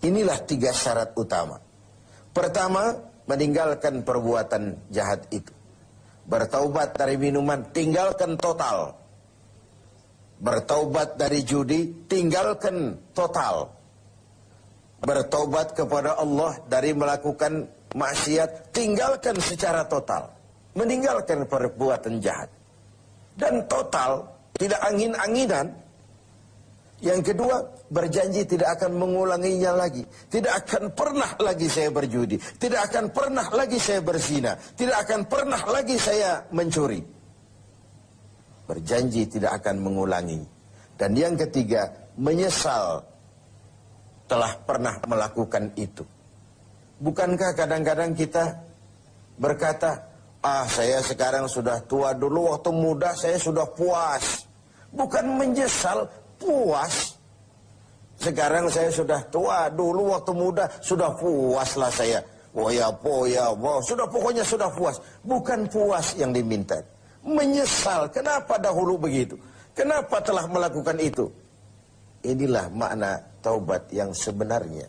Inilah 3 syarat utama. Pertama, meninggalkan perbuatan jahat itu. Bertaubat dari minuman, tinggalkan total. Bertaubat dari judi, tinggalkan total. Bertaubat kepada Allah dari melakukan maksiat, tinggalkan secara total. Meninggalkan perbuatan jahat. Dan total, tidak angin-anginan. Yang kedua, berjanji tidak akan mengulanginya lagi. Tidak akan pernah lagi saya berjudi. Tidak akan pernah lagi saya berzina. Tidak akan pernah lagi saya mencuri. Berjanji tidak akan mengulangi. Dan yang ketiga, menyesal telah pernah melakukan itu. Bukankah kadang-kadang kita berkata, saya sekarang sudah tua, dulu waktu muda saya sudah puas. Bukan menyesal, puas. Sekarang saya sudah tua, dulu waktu muda sudah puaslah saya. Sudah pokoknya sudah puas. Bukan puas yang diminta. Menyesal. Kenapa dahulu begitu? Kenapa telah melakukan itu? Inilah makna taubat yang sebenarnya.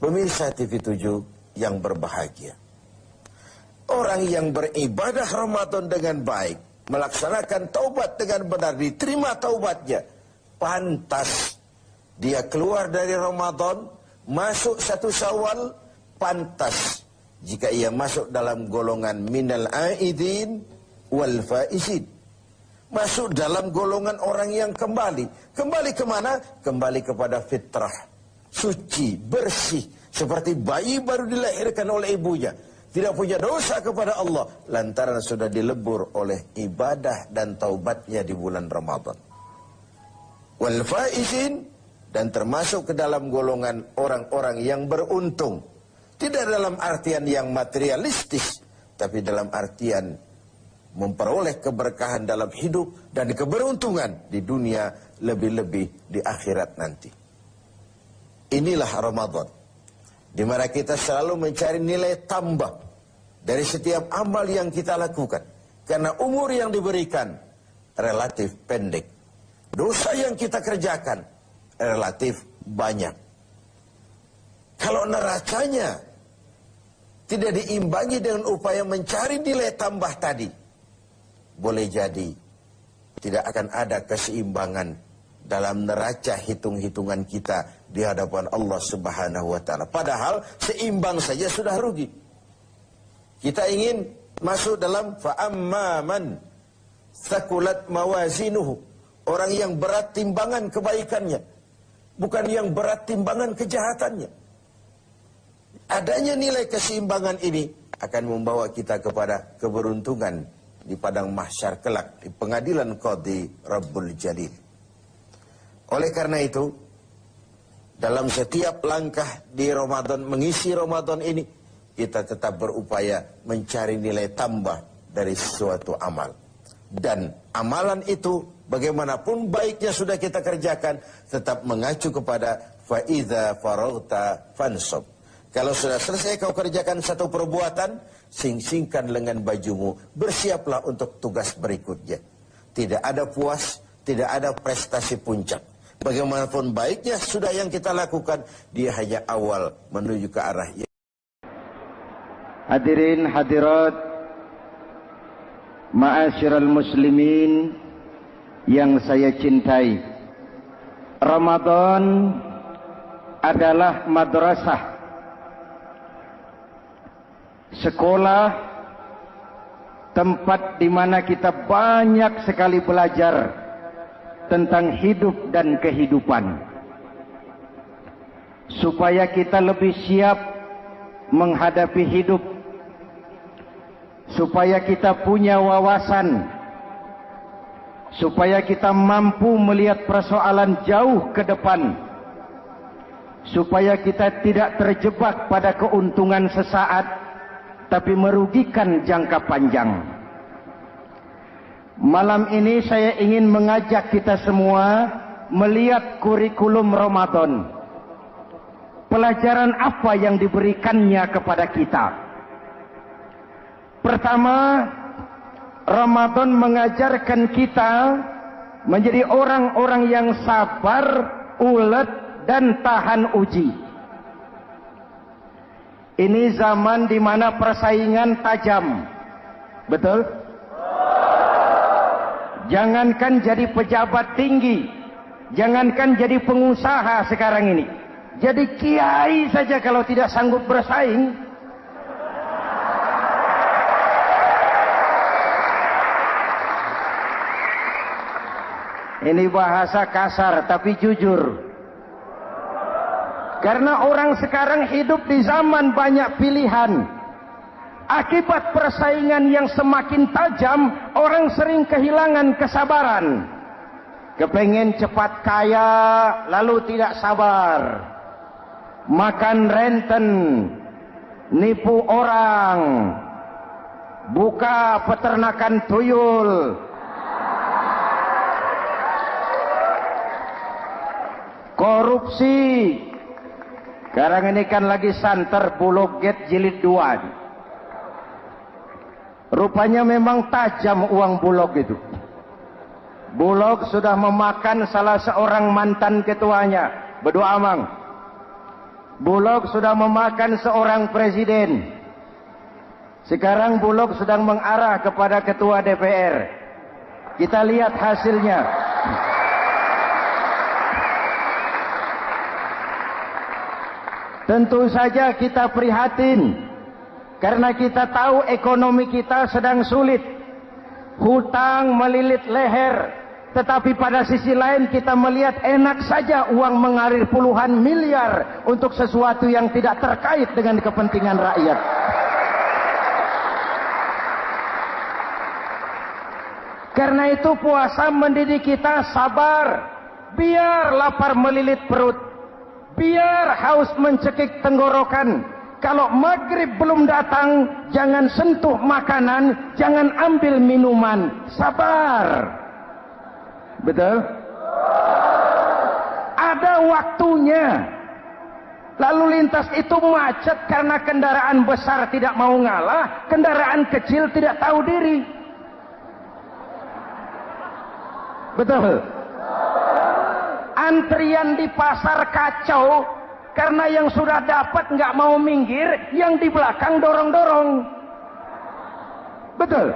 Pemirsa TV7 yang berbahagia. Orang yang beribadah Ramadan dengan baik, melaksanakan taubat dengan benar, diterima taubatnya, pantas dia keluar dari Ramadan, masuk 1 Syawal, pantas jika ia masuk dalam golongan minal aidin wal faizin. Masuk dalam golongan orang yang kembali. Kembali kemana? Kembali kepada fitrah. Suci, bersih. Seperti bayi baru dilahirkan oleh ibunya. Tidak punya dosa kepada Allah. Lantaran sudah dilebur oleh ibadah dan taubatnya di bulan Ramadan. Wal faizin. Dan termasuk ke dalam golongan orang-orang yang beruntung. Tidak dalam artian yang materialistis. Tapi dalam artian memperoleh keberkahan dalam hidup dan keberuntungan di dunia, lebih-lebih di akhirat nanti. Inilah Ramadan, di mana kita selalu mencari nilai tambah dari setiap amal yang kita lakukan, karena umur yang diberikan relatif pendek, dosa yang kita kerjakan relatif banyak. Kalau neracanya tidak diimbangi dengan upaya mencari nilai tambah tadi, boleh jadi tidak akan ada keseimbangan dalam neraca hitung-hitungan kita di hadapan Allah Subhanahu wa taala. Padahal seimbang saja sudah rugi. Kita ingin masuk dalam fa'amman thaqulat mawazinuhu, orang yang berat timbangan kebaikannya, bukan yang berat timbangan kejahatannya. Adanya nilai keseimbangan ini akan membawa kita kepada keberuntungan di padang mahsyar kelak, di pengadilan Qadhi Rabbul Jalil. Oleh karena itu, dalam setiap langkah di Ramadan, mengisi Ramadan ini, kita tetap berupaya mencari nilai tambah dari suatu amal. Dan amalan itu, bagaimanapun baiknya sudah kita kerjakan, tetap mengacu kepada fa'idha faraghta fansab. Kalau sudah selesai kau kerjakan satu perbuatan, sing-singkan lengan bajumu, bersiaplah untuk tugas berikutnya. Tidak ada puas, tidak ada prestasi puncak. Bagaimanapun baiknya sudah yang kita lakukan, dia hanya awal menuju ke arah. Hadirin hadirat, ma'asyiral muslimin yang saya cintai, Ramadan adalah madrasah, sekolah, tempat di mana kita banyak sekali belajar tentang hidup dan kehidupan, supaya kita lebih siap menghadapi hidup, supaya kita punya wawasan, supaya kita mampu melihat persoalan jauh ke depan, supaya kita tidak terjebak pada keuntungan sesaat tapi merugikan jangka panjang. Malam ini saya ingin mengajak kita semua melihat kurikulum Ramadan. Pelajaran apa yang diberikannya kepada kita? Pertama, Ramadan mengajarkan kita menjadi orang-orang yang sabar, ulet, dan tahan uji. Ini zaman di mana persaingan tajam. Betul? Jangankan jadi pejabat tinggi, jangankan jadi pengusaha sekarang ini, jadi kiai saja kalau tidak sanggup bersaing, ini bahasa kasar tapi jujur. Karena orang sekarang hidup di zaman banyak pilihan. Akibat persaingan yang semakin tajam, orang sering kehilangan kesabaran. Kepengen cepat kaya, lalu tidak sabar. Makan renten, nipu orang, buka peternakan tuyul, korupsi. Sekarang ini kan lagi santer Bulog Gate jilid 2. Rupanya memang tajam uang Bulog itu. Bulog sudah memakan salah seorang mantan ketuanya. Berdoa Amang. Bulog sudah memakan seorang presiden. Sekarang Bulog sedang mengarah kepada ketua DPR. Kita lihat hasilnya. Tentu saja kita prihatin, karena kita tahu ekonomi kita sedang sulit. Hutang melilit leher, tetapi pada sisi lain kita melihat enak saja uang mengalir puluhan miliar untuk sesuatu yang tidak terkait dengan kepentingan rakyat. Karena itu puasa mendidik kita sabar, biar lapar melilit perut, biar haus mencekik tenggorokan. Kalau maghrib belum datang, jangan sentuh makanan, jangan ambil minuman, sabar. Betul? Ada waktunya. Lalu lintas itu macet karena kendaraan besar tidak mau ngalah, kendaraan kecil tidak tahu diri. Betul. Antrian di pasar kacau karena yang sudah dapat nggak mau minggir, yang di belakang dorong-dorong. Betul.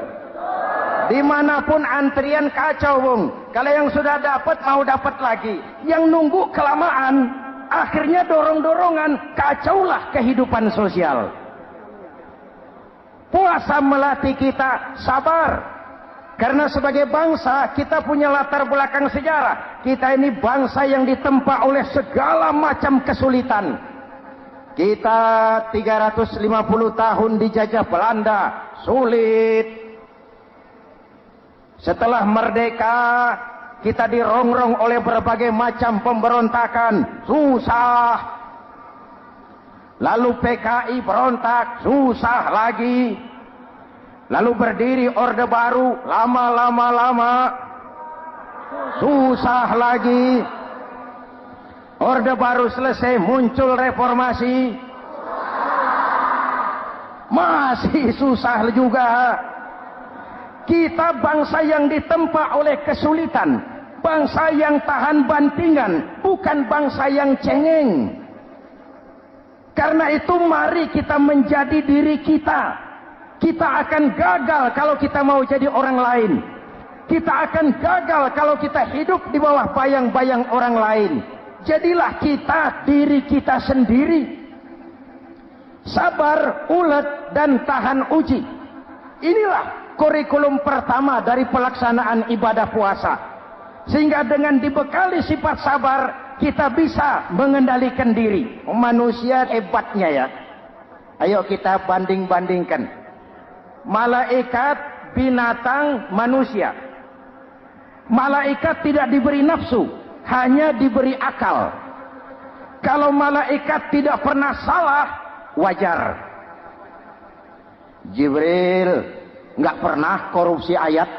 Dimanapun antrian kacau, Bung. Kalau yang sudah dapat mau dapat lagi, yang nunggu kelamaan, akhirnya dorong-dorongan, kacaulah kehidupan sosial. Puasa melatih kita sabar. Karena sebagai bangsa kita punya latar belakang sejarah. Kita ini bangsa yang ditempa oleh segala macam kesulitan. Kita 350 tahun dijajah Belanda, sulit. Setelah merdeka, kita dirongrong oleh berbagai macam pemberontakan, susah. Lalu PKI berontak, susah lagi. Lalu berdiri Orde Baru, lama-lama susah lagi. Orde Baru selesai, muncul reformasi, masih susah juga. Kita bangsa yang ditempa oleh kesulitan, bangsa yang tahan bantingan, bukan bangsa yang cengeng. Karena itu mari kita menjadi diri kita. Kita akan gagal kalau kita mau jadi orang lain. Kita akan gagal kalau kita hidup di bawah bayang-bayang orang lain. Jadilah kita diri kita sendiri. Sabar, ulet, dan tahan uji. Inilah kurikulum pertama dari pelaksanaan ibadah puasa. Sehingga dengan dibekali sifat sabar, kita bisa mengendalikan diri. Manusia hebatnya ya. Ayo kita banding-bandingkan. Malaikat, binatang, manusia. Malaikat tidak diberi nafsu, hanya diberi akal. Kalau malaikat tidak pernah salah, wajar. Jibril nggak pernah korupsi ayat.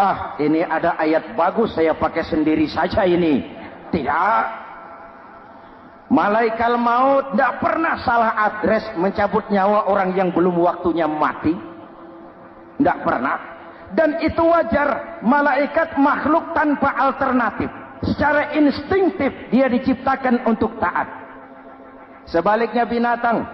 Ah, ini ada ayat bagus, saya pakai sendiri saja ini. Tidak. Malaikat maut tidak pernah salah address mencabut nyawa orang yang belum waktunya mati. Tidak pernah. Dan itu wajar. Malaikat makhluk tanpa alternatif. Secara instinktif dia diciptakan untuk taat. Sebaliknya binatang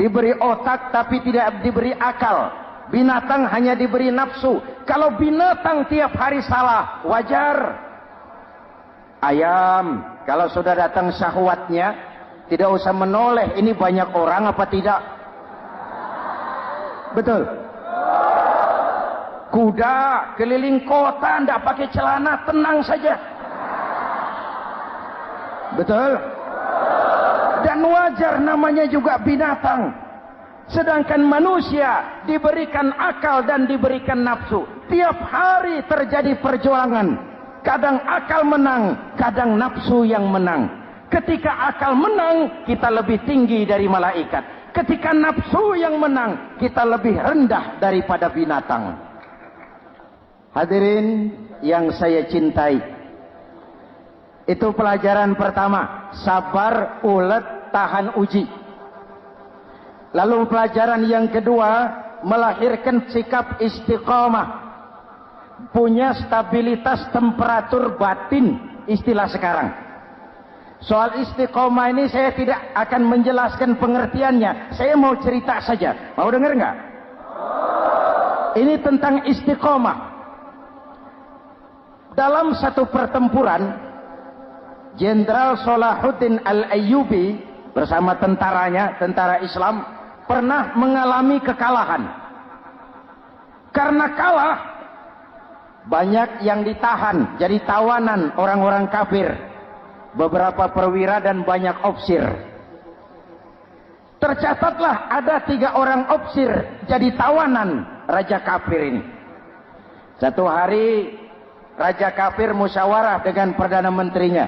diberi otak tapi tidak diberi akal. Binatang hanya diberi nafsu. Kalau binatang tiap hari salah, wajar. Ayam, kalau sudah datang syahwatnya, tidak usah menoleh, ini banyak orang apa tidak. Betul. Kuda keliling kota, tidak pakai celana, tenang saja. Betul. Dan wajar, namanya juga binatang. Sedangkan manusia diberikan akal dan diberikan nafsu. Tiap hari terjadi perjuangan. Kadang akal menang, kadang nafsu yang menang. Ketika akal menang, kita lebih tinggi dari malaikat. Ketika nafsu yang menang, kita lebih rendah daripada binatang. Hadirin yang saya cintai, itu pelajaran pertama, sabar, ulet, tahan uji. Lalu pelajaran yang kedua, melahirkan sikap istiqamah. punya stabilitas temperatur batin, istilah sekarang. Soal istiqomah ini saya tidak akan menjelaskan pengertiannya, saya mau cerita saja. Mau dengar nggak? Ini tentang istiqomah. Dalam satu pertempuran, Jenderal Salahuddin Al-Ayyubi bersama tentaranya, tentara Islam, pernah mengalami kekalahan. Karena kalah, banyak yang ditahan jadi tawanan orang-orang kafir, beberapa perwira dan banyak ofsir. Tercatatlah ada 3 orang ofsir jadi tawanan raja kafir ini. Satu hari raja kafir musyawarah dengan perdana menterinya.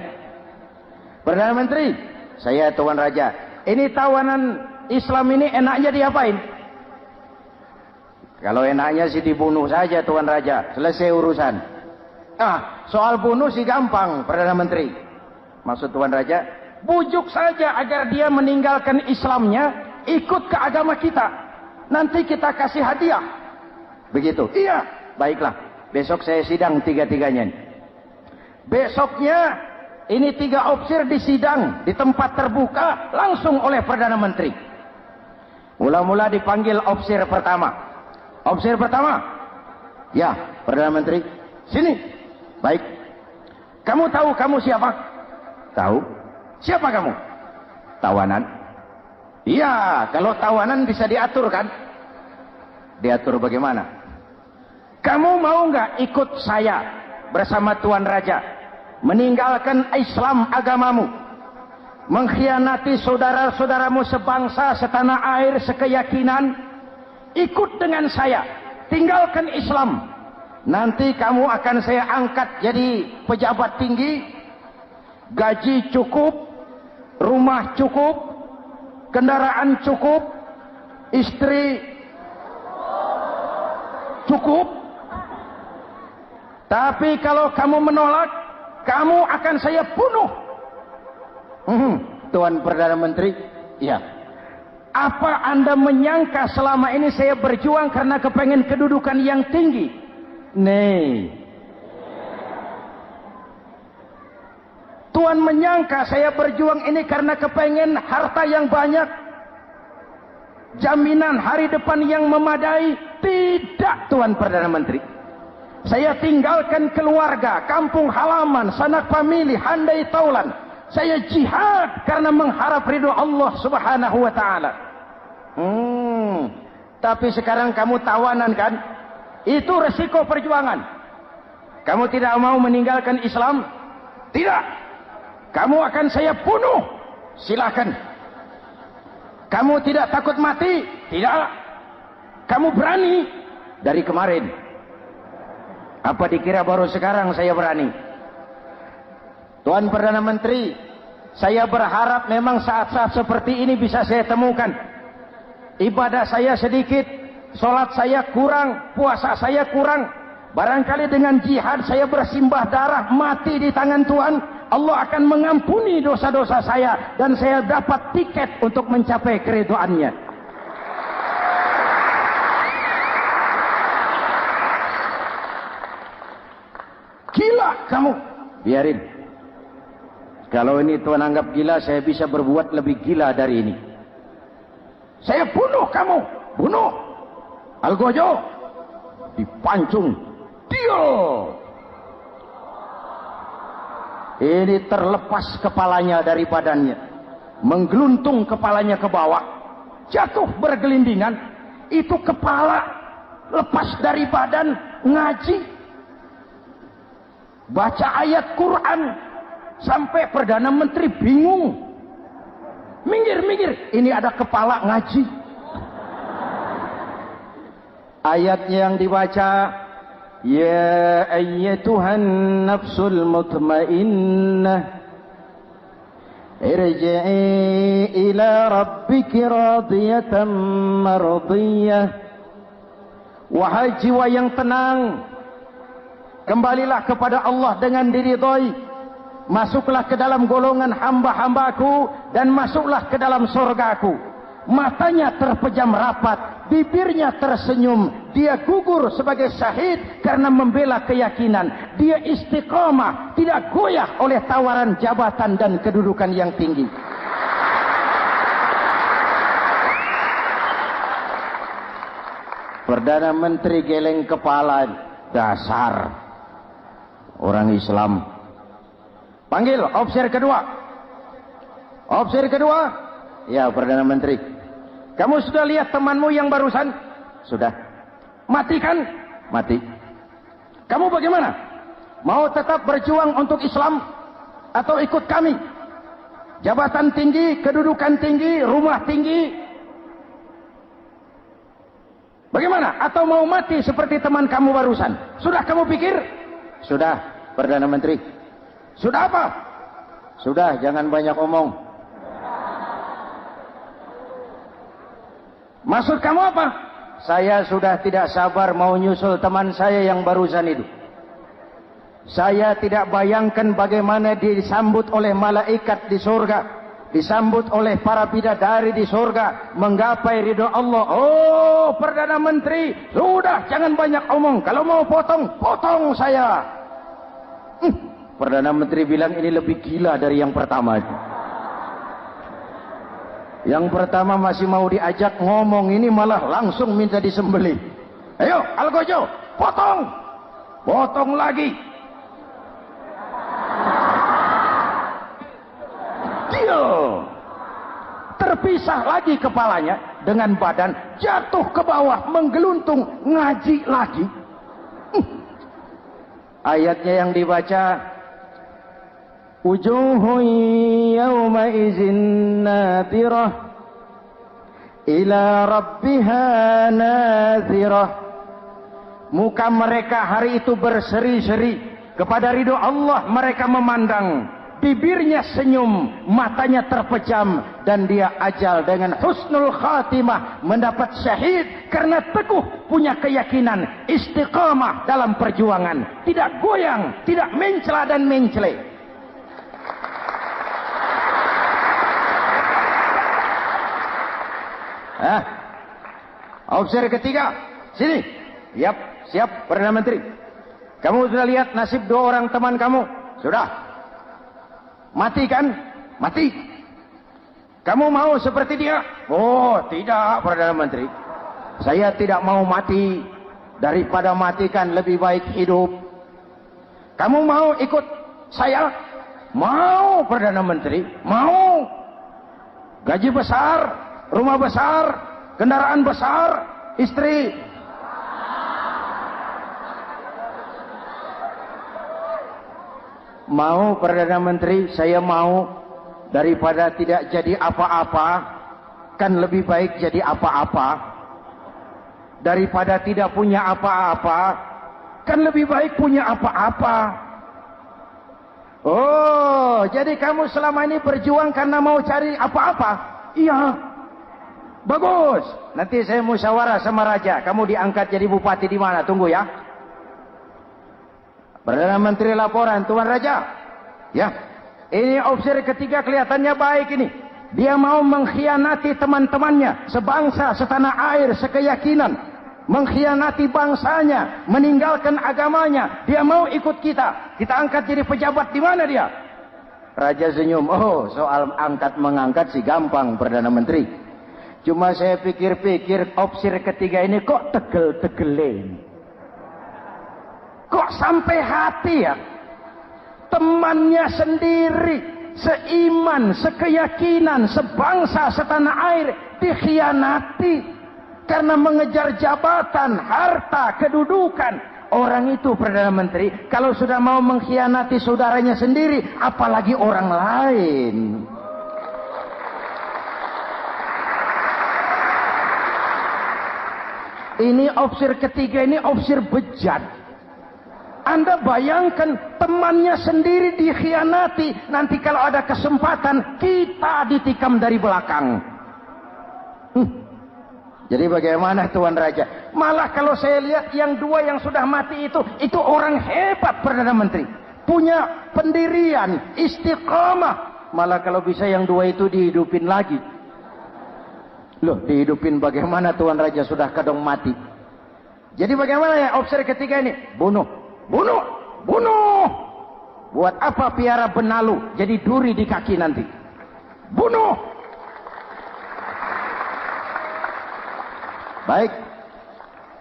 Perdana menteri, saya tuan raja, ini tawanan Islam ini enaknya diapain? Kalau enaknya sih dibunuh saja tuan raja, selesai urusan. Soal bunuh sih gampang perdana menteri. Maksud tuan raja, bujuk saja agar dia meninggalkan Islamnya, ikut ke agama kita. Nanti kita kasih hadiah. Begitu. Iya, baiklah. Besok saya sidang 3-3-nya. Besoknya ini 3 ofsir disidang di tempat terbuka langsung oleh perdana menteri. Mula-mula dipanggil ofsir pertama. Ofsir pertama, ya perdana menteri, sini. Baik. Kamu tahu kamu siapa? Tahu. Siapa kamu? Tawanan. Iya, kalau tawanan bisa diatur kan? Diatur bagaimana? Kamu mau nggak ikut saya bersama Tuan Raja meninggalkan Islam agamamu, mengkhianati saudara-saudaramu sebangsa, setanah air, sekeyakinan? Ikut dengan saya, tinggalkan Islam. Nanti kamu akan saya angkat jadi pejabat tinggi, gaji cukup, rumah cukup, kendaraan cukup, istri cukup. Tapi kalau kamu menolak, kamu akan saya bunuh. Tuan Perdana Menteri, ya. Apa Anda menyangka selama ini saya berjuang karena kepengen kedudukan yang tinggi? Nih. Tuan menyangka saya berjuang ini karena kepengen harta yang banyak, jaminan hari depan yang memadai? Tidak, Tuan Perdana Menteri. Saya tinggalkan keluarga, kampung halaman, sanak famili, handai taulan. Saya jihad karena mengharap ridho Allah Subhanahu wa ta'ala. Tapi sekarang kamu tawanan kan? Itu resiko perjuangan. Kamu tidak mau meninggalkan Islam? Tidak. Kamu akan saya bunuh. Silakan. Kamu tidak takut mati? Tidak. Kamu berani? Dari kemarin. Apa dikira baru sekarang saya berani? Tuan Perdana Menteri, saya berharap memang saat-saat seperti ini bisa saya temukan. Ibadah saya sedikit, sholat saya kurang, puasa saya kurang. Barangkali dengan jihad saya bersimbah darah, mati di tangan Tuhan, Allah akan mengampuni dosa-dosa saya dan saya dapat tiket untuk mencapai keridhaannya. Gila kamu, biarin. Kalau ini Tuan anggap gila, saya bisa berbuat lebih gila dari ini. Saya bunuh kamu, bunuh. Algojo dipancung, deal. Ini terlepas kepalanya dari badannya, menggeluntung kepalanya ke bawah, jatuh bergelindingan. Itu kepala lepas dari badan, ngaji, baca ayat Quran. Sampai Perdana Menteri bingung. Minggir, ini ada kepala ngaji. Ayatnya yang dibaca, ya ayyatuhan nafsul mutmainnah, irji'i ila rabbiki radiyatan mardiyah. Wahai jiwa yang tenang, kembalilah kepada Allah dengan diridhoi. Masuklah ke dalam golongan hamba-hambaku dan masuklah ke dalam surgaku. matanya terpejam rapat, bibirnya tersenyum. Dia gugur sebagai syahid karena membela keyakinan. Dia istiqamah, tidak goyah oleh tawaran jabatan dan kedudukan yang tinggi. Perdana Menteri geleng kepala, dasar orang Islam. Panggil officer kedua. Officer kedua. Ya, Perdana Menteri. Kamu sudah lihat temanmu yang barusan? Sudah. Mati kan? Mati. Kamu bagaimana? Mau tetap berjuang untuk Islam atau ikut kami? Jabatan tinggi, kedudukan tinggi, rumah tinggi. Bagaimana? Atau mau mati seperti teman kamu barusan? Sudah kamu pikir? Sudah, Perdana Menteri. Sudah apa? Sudah, jangan banyak omong. Maksud kamu apa? Saya sudah tidak sabar mau nyusul teman saya yang barusan itu. Saya tidak bayangkan bagaimana disambut oleh malaikat di surga, disambut oleh para bidadari di surga, menggapai ridho Allah. Oh, Perdana Menteri, sudah jangan banyak omong. Kalau mau potong, potong saya. Perdana Menteri bilang ini lebih gila dari yang pertama itu. Yang pertama masih mau diajak ngomong, ini malah langsung minta disembelih. Ayo, Algojo, potong. Potong lagi. Dia terpisah lagi kepalanya dengan badan, jatuh ke bawah, menggeluntung, ngaji lagi. Ayatnya yang dibaca, wujuhun yawma izin nadirah ila rabbiha nazirah. Muka mereka hari itu berseri-seri kepada ridho Allah. Mereka memandang, bibirnya senyum, matanya terpejam, dan dia ajal dengan husnul khatimah, mendapat syahid karena teguh punya keyakinan, istiqamah dalam perjuangan, tidak goyang, tidak mencela dan mencele. Officer ketiga, sini. Yap, siap Perdana Menteri. Kamu sudah lihat nasib dua orang teman kamu? Sudah. Mati kan? Mati. Kamu mau seperti dia? Oh, tidak, Perdana Menteri. Saya tidak mau mati. Daripada matikan lebih baik hidup. Kamu mau ikut saya? Mau, Perdana Menteri. Mau. Gaji besar, rumah besar, kendaraan besar, istri. Mau, Perdana Menteri, saya mau. Daripada tidak jadi apa-apa, kan lebih baik jadi apa-apa. Daripada tidak punya apa-apa, kan lebih baik punya apa-apa. Oh, jadi kamu selama ini berjuang karena mau cari apa-apa? Iya. Bagus. Nanti saya musyawarah sama raja. Kamu diangkat jadi bupati di mana? Tunggu ya. Perdana Menteri laporan, Tuan Raja. Ya. Ini officer ketiga kelihatannya baik ini. Dia mau mengkhianati teman-temannya, sebangsa, setanah air, sekeyakinan. Mengkhianati bangsanya, meninggalkan agamanya. Dia mau ikut kita. Kita angkat jadi pejabat di mana dia? Raja senyum. Oh, soal angkat mengangkat sih gampang, Perdana Menteri. Cuma saya pikir-pikir officer ketiga ini kok tegel-tegelin. Kok sampai hati ya? Temannya sendiri, seiman, sekeyakinan, sebangsa, setanah air, dikhianati karena mengejar jabatan, harta, kedudukan. Orang itu, Perdana Menteri, kalau sudah mau mengkhianati saudaranya sendiri, apalagi orang lain. Ini officer ketiga, ini officer bejat. Anda bayangkan temannya sendiri dikhianati. Nanti kalau ada kesempatan, kita ditikam dari belakang. Jadi bagaimana Tuan Raja? Malah kalau saya lihat yang dua yang sudah mati itu orang hebat, Perdana Menteri. Punya pendirian, istiqamah. Malah kalau bisa yang dua itu dihidupin lagi. Loh, dihidupin bagaimana Tuan Raja, sudah kadang mati. Jadi bagaimana ya opsi ketiga ini? Bunuh, bunuh, bunuh. Buat apa piara benalu jadi duri di kaki nanti? Bunuh. Baik,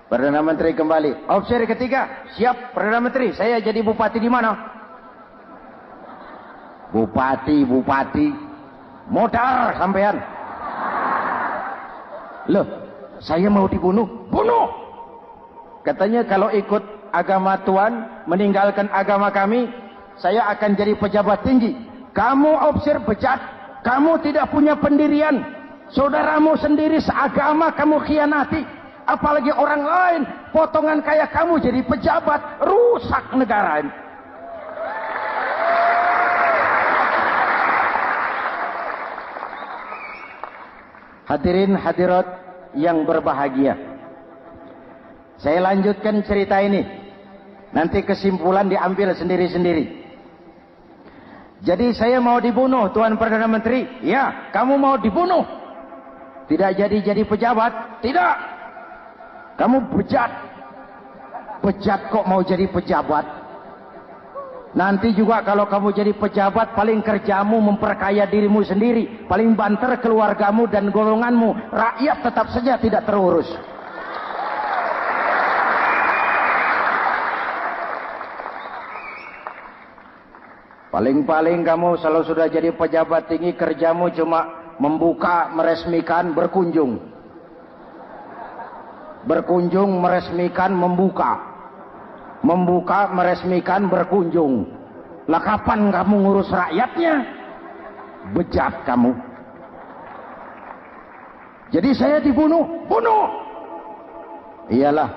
Perdana Menteri kembali. Opsi ketiga, siap Perdana Menteri. Saya jadi bupati di mana? Bupati, modar sampean. Loh, saya mau dibunuh. Bunuh. Katanya kalau ikut agama Tuan, meninggalkan agama kami, saya akan jadi pejabat tinggi. Kamu opsir bejat, kamu tidak punya pendirian. Saudaramu sendiri seagama kamu khianati. Apalagi orang lain, potongan kayak kamu jadi pejabat, rusak negara ini. Hadirin hadirat yang berbahagia, saya lanjutkan cerita ini. Nanti kesimpulan diambil sendiri-sendiri. Jadi saya mau dibunuh Tuan Perdana Menteri. Ya, kamu mau dibunuh. Tidak jadi pejabat. Tidak. Kamu bejat. Bejat kok mau jadi pejabat. Nanti juga kalau kamu jadi pejabat, paling kerjamu memperkaya dirimu sendiri, paling banter keluargamu dan golonganmu. Rakyat tetap saja tidak terurus. Paling-paling kamu kalau sudah jadi pejabat tinggi, kerjamu cuma membuka, meresmikan, berkunjung. Berkunjung, meresmikan, membuka. Membuka, meresmikan, berkunjung. Lah kapan kamu ngurus rakyatnya? Bejat kamu. Jadi saya dibunuh, bunuh. Iyalah,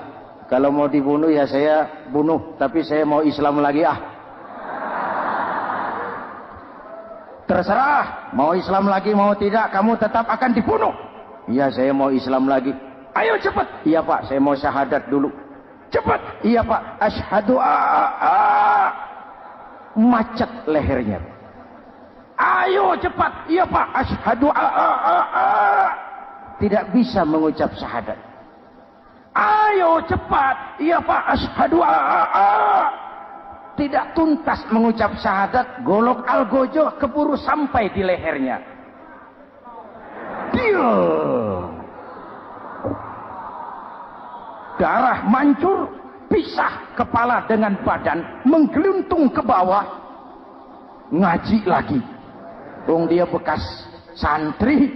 kalau mau dibunuh ya saya bunuh, tapi saya mau Islam lagi ah. Terserah, mau Islam lagi mau tidak, kamu tetap akan dibunuh. Iya, saya mau Islam lagi. Ayo cepat. Iya Pak, saya mau syahadat dulu. Cepat. Iya Pak, asyhadu macet lehernya. Ayo cepat. Iya Pak, asyhadu tidak bisa mengucap syahadat. Ayo cepat. Iya Pak, asyhadu tidak tuntas mengucap syahadat, golok algojo keburu sampai di lehernya. Darah mancur, pisah kepala dengan badan, menggeluntung ke bawah. Ngaji lagi. Dia bekas santri,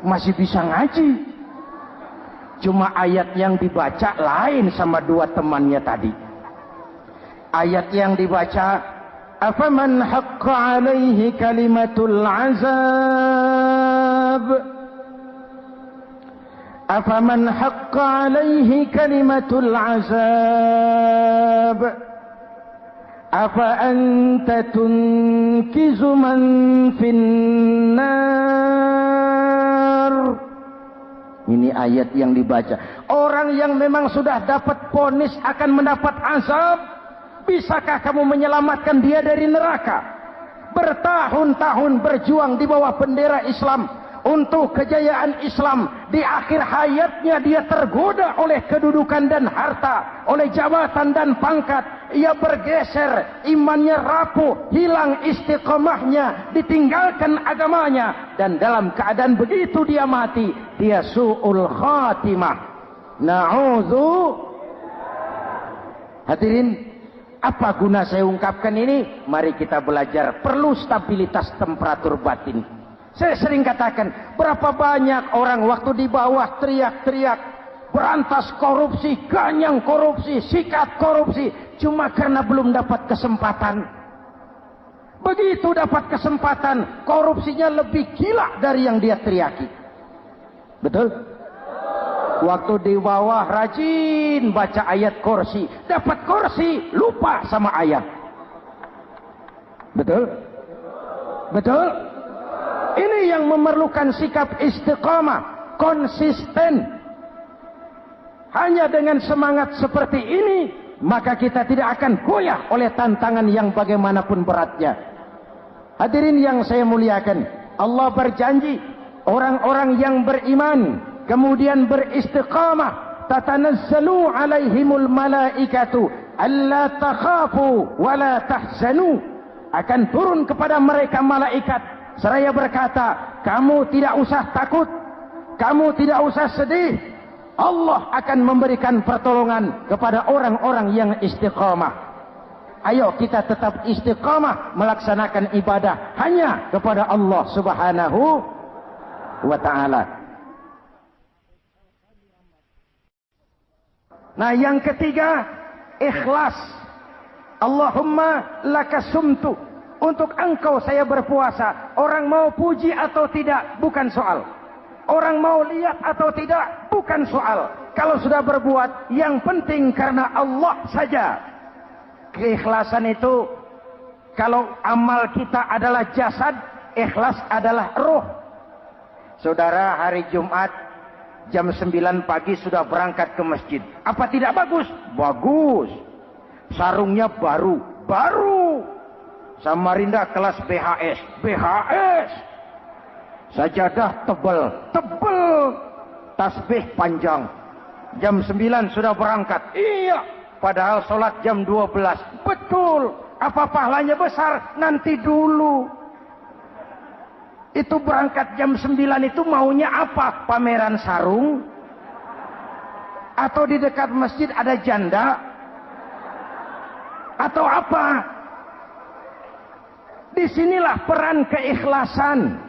masih bisa ngaji. Cuma ayat yang dibaca lain sama dua temannya tadi. Ayat yang dibaca, afaman haqqa alaihi kalimatul azab, afaman haqqa alaihi kalimatul azab, afa anta tunkizu man finnar. Ini ayat yang dibaca. Orang yang memang sudah dapat vonis akan mendapat azab, bisakah kamu menyelamatkan dia dari neraka? Bertahun-tahun berjuang di bawah bendera Islam untuk kejayaan Islam. Di akhir hayatnya dia tergoda oleh kedudukan dan harta, oleh jabatan dan pangkat. Ia bergeser, imannya rapuh, hilang istiqomahnya, ditinggalkan agamanya, dan dalam keadaan begitu dia mati. Dia su'ul khatimah. Na'udzu. Hadirin, apa guna saya ungkapkan ini? Mari kita belajar. Perlu stabilitas temperatur batin. Saya sering katakan, berapa banyak orang waktu di bawah teriak-teriak, berantas korupsi, ganyang korupsi, sikat korupsi, cuma karena belum dapat kesempatan. Begitu dapat kesempatan, korupsinya lebih gila dari yang dia teriaki. Betul? Waktu di bawah rajin baca ayat kursi, dapat kursi, lupa sama ayat. Betul? Betul? Ini yang memerlukan sikap istiqamah, konsisten. Hanya dengan semangat seperti ini, maka kita tidak akan goyah oleh tantangan yang bagaimanapun beratnya. Hadirin yang saya muliakan, Allah berjanji, orang-orang yang beriman kemudian beristiqamah, tatanazzalu alaihimul malaikatu alla takhafu wa la tahzanu, akan turun kepada mereka malaikat seraya berkata, kamu tidak usah takut, kamu tidak usah sedih, Allah akan memberikan pertolongan kepada orang-orang yang istiqamah. Ayo kita tetap istiqamah melaksanakan ibadah hanya kepada Allah Subhanahu wa ta'ala. Nah, yang ketiga, ikhlas. Allahumma lakasumtu, untuk engkau saya berpuasa. Orang mau puji atau tidak bukan soal, orang mau lihat atau tidak bukan soal. Kalau sudah berbuat, yang penting karena Allah saja. Keikhlasan itu, kalau amal kita adalah jasad, ikhlas adalah roh. Saudara, hari Jumat jam 9 pagi sudah berangkat ke masjid. Apa tidak bagus? Bagus. Sarungnya baru. Samarinda kelas BHS. Sajadah tebal. Tasbih panjang. Jam 9 sudah berangkat. Iya. Padahal sholat jam 12. Betul. Apa pahalanya besar? Nanti dulu. Itu berangkat jam 9 itu maunya apa? Pameran sarung? Atau di dekat masjid ada janda? Atau apa? Disinilah peran keikhlasan.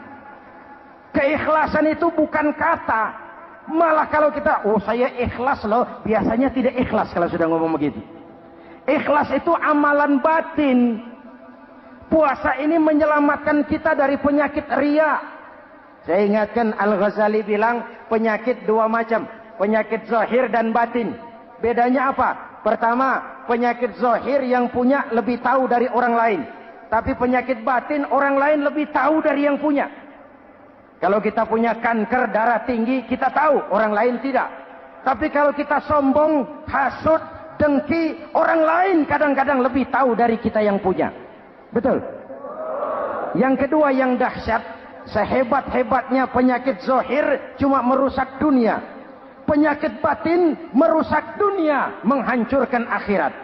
Keikhlasan itu bukan kata. Malah kalau kita, oh saya ikhlas loh, biasanya tidak ikhlas kalau sudah ngomong begitu. Ikhlas itu amalan batin. Puasa ini menyelamatkan kita dari penyakit riya. Saya ingatkan Al-Ghazali bilang penyakit dua macam, penyakit zahir dan batin. Bedanya apa? Pertama, penyakit zahir yang punya lebih tahu dari orang lain. Tapi penyakit batin orang lain lebih tahu dari yang punya. Kalau kita punya kanker darah tinggi, kita tahu, orang lain tidak. Tapi kalau kita sombong, hasut, dengki, orang lain kadang-kadang lebih tahu dari kita yang punya. Betul? Yang kedua yang dahsyat, sehebat-hebatnya penyakit zahir cuma merusak dunia. Penyakit batin merusak dunia, menghancurkan akhirat.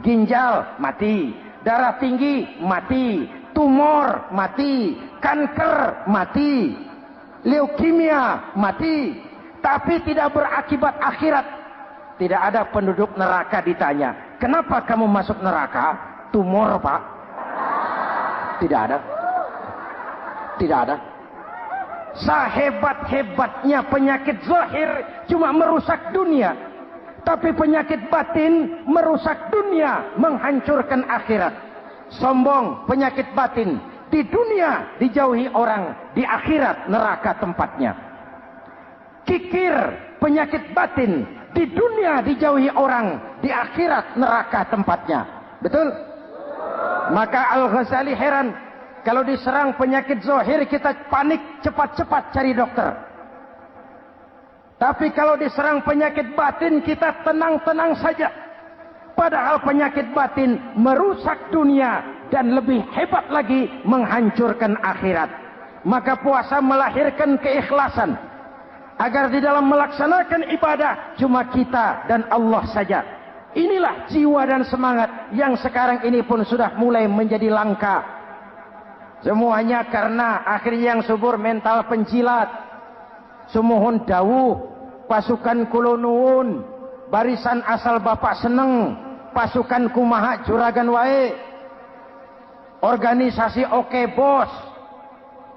Ginjal mati, darah tinggi mati, tumor mati, kanker mati, leukemia mati, tapi tidak berakibat akhirat. Tidak ada penduduk neraka ditanya, kenapa kamu masuk neraka? Tumor, Pak. Tidak ada. Tidak ada. Sehebat-hebatnya penyakit zahir cuma merusak dunia, tapi penyakit batin merusak dunia, menghancurkan akhirat. Sombong, penyakit batin. Di dunia dijauhi orang, di akhirat neraka tempatnya. Kikir, penyakit batin. Di dunia dijauhi orang, di akhirat neraka tempatnya. Betul? Maka Al-Ghazali heran, kalau diserang penyakit zahir kita panik, cepat-cepat cari dokter. Tapi kalau diserang penyakit batin kita tenang-tenang saja. Padahal penyakit batin merusak dunia dan lebih hebat lagi menghancurkan akhirat. Maka puasa melahirkan keikhlasan. Agar di dalam melaksanakan ibadah cuma kita dan Allah saja. Inilah jiwa dan semangat yang sekarang ini pun sudah mulai menjadi langka. Semuanya karena akhirnya yang subur mental penjilat. Sumuhun dawuh, pasukan kulonuun, barisan asal bapak seneng, pasukan kumaha juragan wae, organisasi oke bos.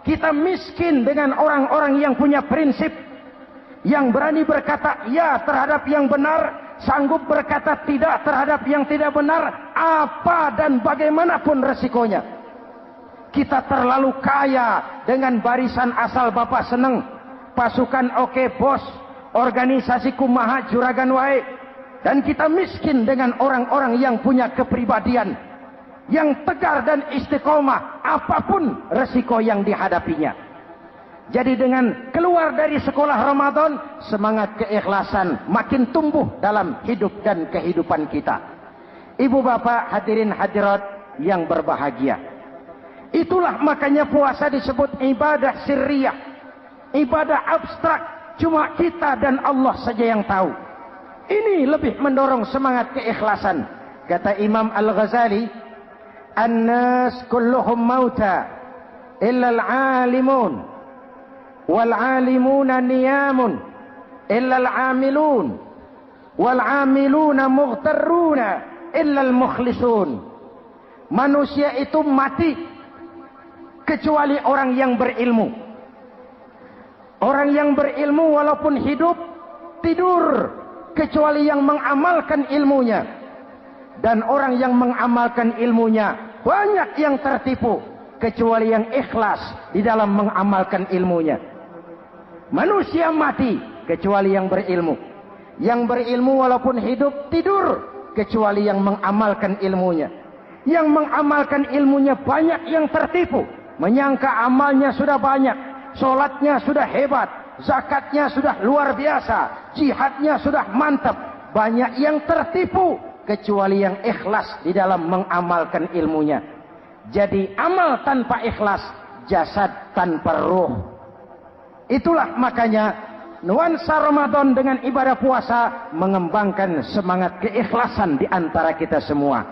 Kita miskin dengan orang-orang yang punya prinsip, yang berani berkata ya terhadap yang benar, sanggup berkata tidak terhadap yang tidak benar, apa dan bagaimanapun resikonya. Kita terlalu kaya dengan barisan asal bapak seneng, pasukan oke bos, organisasi kumaha juragan wae. Dan kita miskin dengan orang-orang yang punya kepribadian, yang tegar dan istiqomah apapun resiko yang dihadapinya. Jadi dengan keluar dari sekolah Ramadan, semangat keikhlasan makin tumbuh dalam hidup dan kehidupan kita. Ibu bapak hadirin hadirat yang berbahagia, itulah makanya puasa disebut ibadah sirriyah. ibadah abstrak, cuma kita dan Allah saja yang tahu. Ini lebih mendorong semangat keikhlasan. Kata Imam Al-Ghazali, "An-nas kulluhum mauta illa al-alimun wal alimuna niyamun illa al-amilun wal amiluna mughtarruna illa al-mukhlisun." Manusia itu mati kecuali orang yang berilmu. Orang yang berilmu walaupun hidup tidur kecuali yang mengamalkan ilmunya. Dan orang yang mengamalkan ilmunya banyak yang tertipu kecuali yang ikhlas di dalam mengamalkan ilmunya. Manusia mati kecuali yang berilmu. Yang berilmu walaupun hidup tidur kecuali yang mengamalkan ilmunya. Yang mengamalkan ilmunya banyak yang tertipu, menyangka amalnya sudah banyak, sholatnya sudah hebat, zakatnya sudah luar biasa, jihadnya sudah mantap. Banyak yang tertipu kecuali yang ikhlas di dalam mengamalkan ilmunya. Jadi amal tanpa ikhlas, jasad tanpa ruh. Itulah makanya nuansa Ramadan dengan ibadah puasa mengembangkan semangat keikhlasan di antara kita semua.